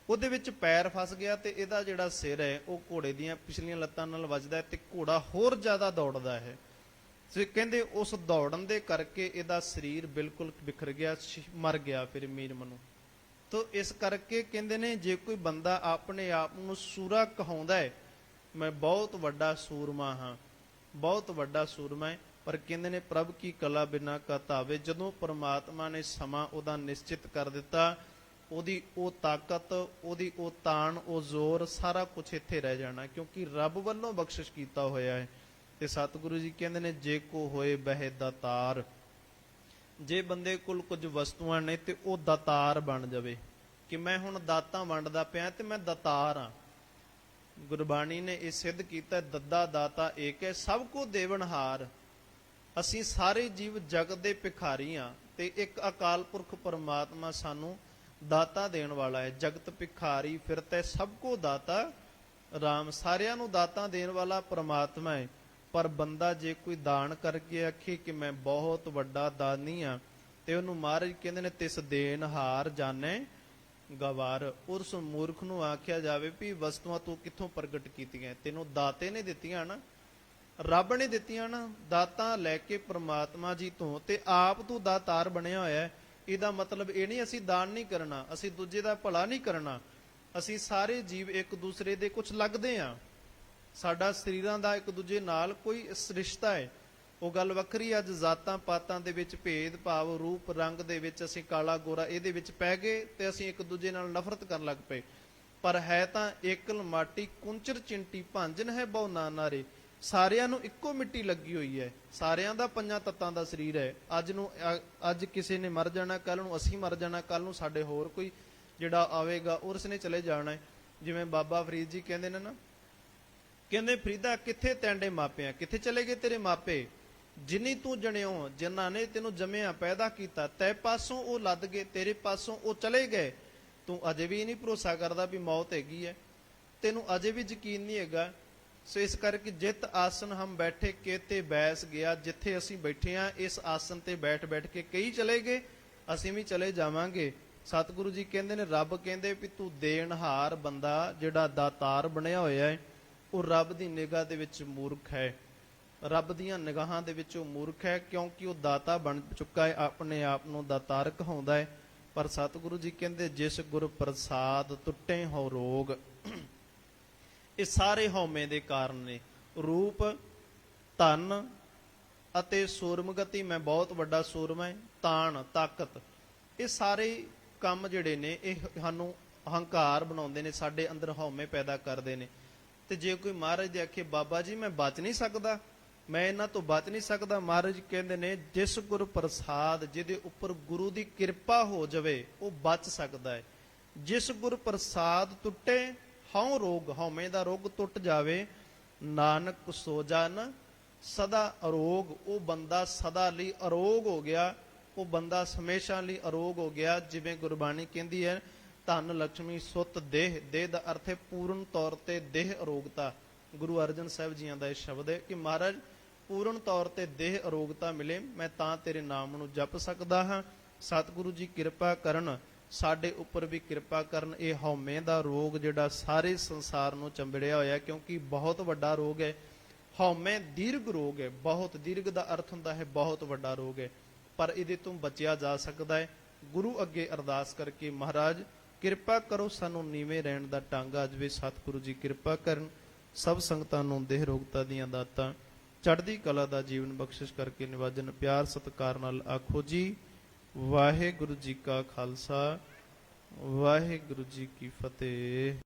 ਉਹਦੇ ਵਿੱਚ ਪੈਰ ਫਸ ਗਿਆ। ਤੇ ਇਹਦਾ ਜਿਹੜਾ ਸਿਰ ਹੈ ਉਹ ਘੋੜੇ ਦੀਆਂ ਪਿਛਲੀਆਂ ਲੱਤਾਂ ਨਾਲ ਵੱਜਦਾ ਤੇ ਘੋੜਾ ਹੋਰ ਜ਼ਿਆਦਾ ਦੌੜਦਾ ਹੈ। ਸੋ ਕਹਿੰਦੇ ਉਸ ਦੌੜਨ ਦੇ ਕਰਕੇ ਇਹਦਾ ਸਰੀਰ ਬਿਲਕੁਲ ਬਿਖਰ ਗਿਆ, ਮਰ ਗਿਆ ਫਿਰ ਮੀਰ ਮਨੂ। ਤੋ ਇਸ ਕਰਕੇ ਕਹਿੰਦੇ ਨੇ ਜੇ ਕੋਈ ਬੰਦਾ ਆਪਣੇ ਆਪ ਨੂੰ ਸੂਰਾ ਕਹਾਉਂਦਾ ਹੈ, ਮੈਂ ਬਹੁਤ ਵੱਡਾ ਸੂਰਮਾ ਹਾਂ, ਬਹੁਤ ਵੱਡਾ ਸੂਰਮਾ ਹੈ, ਪਰ ਕਹਿੰਦੇ ਨੇ ਪ੍ਰਭ ਕੀ ਕਲਾ ਬਿਨਾ ਕਾ ਧਾਵੇ। ਜਦੋਂ ਪਰਮਾਤਮਾ ਨੇ ਸਮਾਂ ਉਹਦਾ ਨਿਸ਼ਚਿਤ ਕਰ ਦਿੱਤਾ, ਉਹਦੀ ਉਹ ਤਾਕਤ, ਉਹਦੀ ਉਹ ਤਾਣ, ਉਹ ਜ਼ੋਰ, ਸਾਰਾ ਕੁਝ ਇੱਥੇ ਰਹਿ ਜਾਣਾ, ਕਿਉਂਕਿ ਰੱਬ ਵੱਲੋਂ ਬਖਸ਼ਿਸ਼ ਕੀਤਾ ਹੋਇਆ ਹੈ। ਤੇ ਸਤਿਗੁਰੂ ਜੀ ਕਹਿੰਦੇ ਨੇ ਜੇ ਕੋ ਹੋਏ ਬਹਿ ਦਾਤਾਰ, ਜੇ ਬੰਦੇ ਕੋਲ ਕੁਝ ਵਸਤੂਆਂ ਨੇ ਤੇ ਉਹ ਦਾਤਾਰ ਬਣ ਜਾਵੇ ਕਿ ਮੈਂ ਹੁਣ ਦਾਤਾਂ ਵੰਡਦਾ ਪਿਆ ਤੇ ਮੈਂ ਦਾਤਾਰ ਹਾਂ। ਗੁਰਬਾਣੀ ਨੇ ਇਹ ਸਿੱਧ ਕੀਤਾ, ਦੱਦਾ ਦਾਤਾ ਏਕ ਹੈ ਸਭ ਕੋ ਦੇਵਨਹਾਰ। ਅਸੀਂ ਸਾਰੇ ਜੀਵ ਜਗਤ ਦੇ ਭਿਖਾਰੀ ਹਾਂ ਤੇ ਇੱਕ ਅਕਾਲ ਪੁਰਖ ਪਰਮਾਤਮਾ ਸਾਨੂੰ ਦਾਤਾ ਦੇਣ ਵਾਲਾ ਹੈ। ਜਗਤ ਭਿਖਾਰੀ ਫਿਰਤੈ ਸਭ ਕੋ ਦਾਤਾ ਰਾਮ, ਸਾਰਿਆਂ ਨੂੰ ਦਾਤਾ ਦੇਣ ਵਾਲਾ ਪਰਮਾਤਮਾ ਹੈ। ਪਰ ਬੰਦਾ ਜੇ ਕੋਈ ਦਾਨ ਕਰਕੇ ਆਖੇ ਕਿ ਮੈਂ ਬਹੁਤ ਵੱਡਾ ਦਾਨੀ ਹਾਂ, ਤੇ ਉਹਨੂੰ ਮਹਾਰਾਜ ਕਹਿੰਦੇ ਨੇ ਤਿਸ ਦੇਨ ਹਾਰ ਜਾਣੇ ਗਵਾਰ। ਉਸ ਮੂਰਖ ਨੂੰ ਆਖਿਆ ਜਾਵੇ ਵੀ ਵਸਤੂਆਂ ਤੂੰ ਕਿੱਥੋਂ ਪ੍ਰਗਟ ਕੀਤੀਆਂ, ਤੈਨੂੰ ਦਾਤੇ ਨੇ ਦਿੱਤੀਆਂ ਨਾ, ਰੱਬ ਨੇ ਦਿੱਤੀਆਂ ਨਾ ਦਾਤਾਂ ਲੈ ਕੇ ਪ੍ਰਮਾਤਮਾ ਜੀ ਤੋਂ, ਤੇ ਆਪ ਤੂੰ ਦਾਤਾਰ ਬਣਿਆ ਹੋਇਆ ਹੈ। ਇਹਦਾ ਮਤਲਬ ਇਹ ਨਹੀਂ ਅਸੀਂ ਦਾਨ ਨਹੀਂ ਕਰਨਾ, ਅਸੀਂ ਦੂਜੇ ਦਾ ਭਲਾ ਨਹੀਂ ਕਰਨਾ। ਅਸੀਂ ਸਾਰੇ ਜੀਵ ਇੱਕ ਦੂਸਰੇ ਦੇ ਕੁਝ ਲੱਗਦੇ ਆ, ਸਾਡਾ ਸਰੀਰਾਂ ਦਾ ਇੱਕ ਦੂਜੇ ਨਾਲ ਕੋਈ ਰਿਸ਼ਤਾ ਹੈ। ਉਹ ਗੱਲ ਵੱਖਰੀ। ਅੱਜ ਜ਼ਾਤਾਂ ਪਾਤਾਂ ਦੇ ਵਿੱਚ ਭੇਦ ਭਾਵ, ਰੂਪ ਰੰਗ ਦੇ ਵਿੱਚ ਅਸੀਂ ਕਾਲਾ ਗੋਰਾ ਇਹਦੇ ਵਿੱਚ ਪੈ ਗਏ ਤੇ ਅਸੀਂ ਇੱਕ ਦੂਜੇ ਨਾਲ ਨਫ਼ਰਤ ਕਰਨ ਲੱਗ ਪਏ। ਪਰ ਹੈ ਤਾਂ ਏਕਲ ਮਾਟੀ ਕੁੰਚਰ ਚਿੰਟੀ ਭਾਂਜਨ ਹੈ ਬਹੁ ਨਾਨਾਰੇ। ਸਾਰਿਆਂ ਨੂੰ ਇੱਕੋ ਮਿੱਟੀ ਲੱਗੀ ਹੋਈ ਹੈ, ਸਾਰਿਆਂ ਦਾ ਪੰਜਾਂ ਤੱਤਾਂ ਦਾ ਸਰੀਰ ਹੈ। ਅੱਜ ਕਿਸੇ ਨੇ ਮਰ ਜਾਣਾ, ਕੱਲ ਨੂੰ ਅਸੀਂ ਮਰ ਜਾਣਾ, ਕੱਲ ਨੂੰ ਸਾਡੇ ਹੋਰ ਕੋਈ ਜਿਹੜਾ ਆਵੇਗਾ ਉਸ ਨੇ ਚਲੇ ਜਾਣਾ ਹੈ। ਜਿਵੇਂ ਬਾਬਾ ਫਰੀਦ ਜੀ ਕਹਿੰਦੇ ਨੇ ਨਾ, ਕਹਿੰਦੇ ਫਰੀਦਾ ਕਿੱਥੇ ਤੈਂਡੇ ਮਾਪਿਆਂ, ਕਿੱਥੇ ਚਲੇ ਗਏ ਤੇਰੇ ਮਾਪੇ। ਜਿੰਨੀ ਤੂੰ ਜਣਿਓ, ਜਿਨ੍ਹਾਂ ਨੇ ਤੈਨੂੰ ਜੰਮਿਆ ਪੈਦਾ ਕੀਤਾ, ਤੈ ਪਾਸੋਂ ਉਹ ਲੱਦ ਗਏ, ਤੇਰੇ ਪਾਸੋਂ ਉਹ ਚਲੇ ਗਏ। ਤੂੰ ਅਜੇ ਵੀ ਨਹੀਂ ਭਰੋਸਾ ਕਰਦਾ ਵੀ ਮੌਤ ਹੈਗੀ ਹੈ, ਤੈਨੂੰ ਅਜੇ ਵੀ ਯਕੀਨ ਨਹੀਂ ਹੈਗਾ। ਸੋ ਇਸ ਕਰਕੇ ਜਿਤ ਆਸਨ ਹਮ ਬੈਠੇ ਕੇਤੇ ਬੈਸ ਗਿਆ, ਜਿੱਥੇ ਅਸੀਂ ਬੈਠੇ ਆ ਇਸ ਆਸਨ ਤੇ ਬੈਠ ਬੈਠ ਕੇ ਕਈ ਚਲੇ ਗਏ, ਅਸੀਂ ਵੀ ਚਲੇ ਜਾਵਾਂਗੇ। ਸਤਿਗੁਰੂ ਜੀ ਕਹਿੰਦੇ ਨੇ, ਰੱਬ ਕਹਿੰਦੇ ਵੀ ਤੂੰ ਦੇਣਹਾਰ ਬੰਦਾ ਜਿਹੜਾ ਦਾਤਾਰ ਬਣਿਆ ਹੋਇਆ ਹੈ, ਉਹ ਰੱਬ ਦੀ ਨਿਗਾਹ ਦੇ ਵਿੱਚ ਮੂਰਖ ਹੈ। ਰੱਬ ਦੀਆਂ ਨਿਗਾਹਾਂ ਦੇ ਵਿੱਚ ਉਹ ਮੂਰਖ ਹੈ, ਕਿਉਂਕਿ ਉਹ ਦਾਤਾ ਬਣ ਚੁੱਕਾ ਹੈ, ਆਪਣੇ ਆਪ ਨੂੰ ਦਾਤਾਰ ਕਹਾਉਂਦਾ ਹੈ। ਪਰ ਸਤਿਗੁਰੂ ਜੀ ਕਹਿੰਦੇ, ਜਿਸ ਗੁਰ ਪ੍ਰਸਾਦ ਟੁੱਟੇ ਹੋ ਰੋਗ। ਇਹ ਸਾਰੇ ਹਉਮੈ ਦੇ ਕਾਰਨ ਨੇ। ਰੂਪ, ਧਨ ਅਤੇ ਸੂਰਮਗਤੀ, ਮੈਂ ਬਹੁਤ ਵੱਡਾ ਸੂਰਮਾ, ਤਾਣ ਤਾਕਤ, ਇਹ ਸਾਰੇ ਕੰਮ ਜਿਹੜੇ ਨੇ ਇਹ ਸਾਨੂੰ ਹੰਕਾਰ ਬਣਾਉਂਦੇ ਨੇ, ਸਾਡੇ ਅੰਦਰ ਹਉਮੈ ਪੈਦਾ ਕਰਦੇ ਨੇ। ਤੇ ਜੇ ਕੋਈ ਮਹਾਰਾਜ ਦੇ ਆਖੇ ਬਾਬਾ ਜੀ ਮੈਂ ਬਚ ਨਹੀਂ ਸਕਦਾ, ਮੈਂ ਇਹਨਾਂ ਤੋਂ ਬਚ ਨਹੀਂ ਸਕਦਾ, ਮਹਾਰਾਜ ਕਹਿੰਦੇ ਨੇ ਜਿਸ ਗੁਰ ਪ੍ਰਸਾਦ, ਜਿਹਦੇ ਉੱਪਰ ਗੁਰੂ ਦੀ ਕਿਰਪਾ ਹੋ ਜਾਵੇ ਉਹ ਬਚ ਸਕਦਾ ਹੈ। ਜਿਸ ਗੁਰ ਪ੍ਰਸਾਦ ਟੁੱਟੇ ਹਉ ਰੋਗ, ਹਉਮੈ ਦਾ ਰੋਗ ਟੁੱਟ ਜਾਵੇ, ਨਾਨਕ ਸੋ ਜਨ ਸਦਾ ਅਰੋਗ। ਉਹ ਬੰਦਾ ਸਦਾ ਲਈ ਅਰੋਗ ਹੋ ਗਿਆ, ਉਹ ਬੰਦਾ ਹਮੇਸ਼ਾ ਲਈ ਅਰੋਗ ਹੋ ਗਿਆ। ਜਿਵੇਂ ਗੁਰਬਾਣੀ ਕਹਿੰਦੀ ਹੈ, ਧਨ ਲక్ష్ਮੀ ਸੁੱਤ ਦੇਹ, ਦੇਹ ਦਾ ਅਰਥ ਹੈ ਪੂਰਨ ਤੌਰ ਤੇ ਦੇਹ ਅਰੋਗਤਾ। ਗੁਰੂ ਅਰਜਨ ਸਾਹਿਬ ਜੀਆਂ ਦਾ ਇਹ ਸ਼ਬਦ ਹੈ ਕਿ ਮਹਾਰਾਜ ਪੂਰਨ ਤੌਰ ਤੇ ਦੇਹ ਅਰੋਗਤਾ ਮਿਲੇ, ਮੈਂ ਤਾਂ ਤੇਰੇ ਨਾਮ ਨੂੰ ਜਪ ਸਕਦਾ ਹਾਂ। ਸਤਿਗੁਰੂ ਜੀ ਕਿਰਪਾ ਕਰਨ, ਸਾਡੇ ਉੱਪਰ ਵੀ ਕਿਰਪਾ ਕਰਨ। ਇਹ ਹਉਮੈ ਦਾ ਰੋਗ ਜਿਹੜਾ ਸਾਰੇ ਸੰਸਾਰ ਨੂੰ ਚੰਬੜਿਆ ਹੋਇਆ, ਕਿਉਂਕਿ ਬਹੁਤ ਵੱਡਾ ਰੋਗ ਹੈ। ਹਉਮੈ ਦੀਰਘ ਰੋਗ ਹੈ, ਬਹੁਤ ਦੀਰਘ ਦਾ ਅਰਥ ਹੁੰਦਾ ਹੈ ਬਹੁਤ ਵੱਡਾ ਰੋਗ ਹੈ, ਪਰ ਇਹਦੇ ਤੋਂ ਬਚਿਆ ਜਾ ਸਕਦਾ ਹੈ। ਗੁਰੂ ਅੱਗੇ ਅਰਦਾਸ ਕਰਕੇ, ਮਹਾਰਾਜ ਕਿਰਪਾ ਕਰੋ ਸਾਨੂੰ ਨੀਵੇਂ ਰਹਿਣ ਦਾ ਢੰਗ ਆ ਜਾਵੇ। ਸਤਿਗੁਰੂ ਜੀ ਕਿਰਪਾ ਕਰਨ, ਸਭ ਸੰਗਤਾਂ ਨੂੰ ਦੇਹ ਰੋਗਤਾ ਦੀਆਂ ਦਾਤਾਂ, ਚੜ੍ਹਦੀ ਕਲਾ ਦਾ ਜੀਵਨ ਬਖਸ਼ਿਸ਼ ਕਰਕੇ ਨਿਵਾਜਨ। ਪਿਆਰ ਸਤਿਕਾਰ ਨਾਲ ਆਖੋ ਜੀ ਵਾਹਿਗੁਰੂ ਜੀ ਕਾ ਖਾਲਸਾ, ਵਾਹਿਗੁਰੂ ਜੀ ਕੀ ਫਤਿਹ।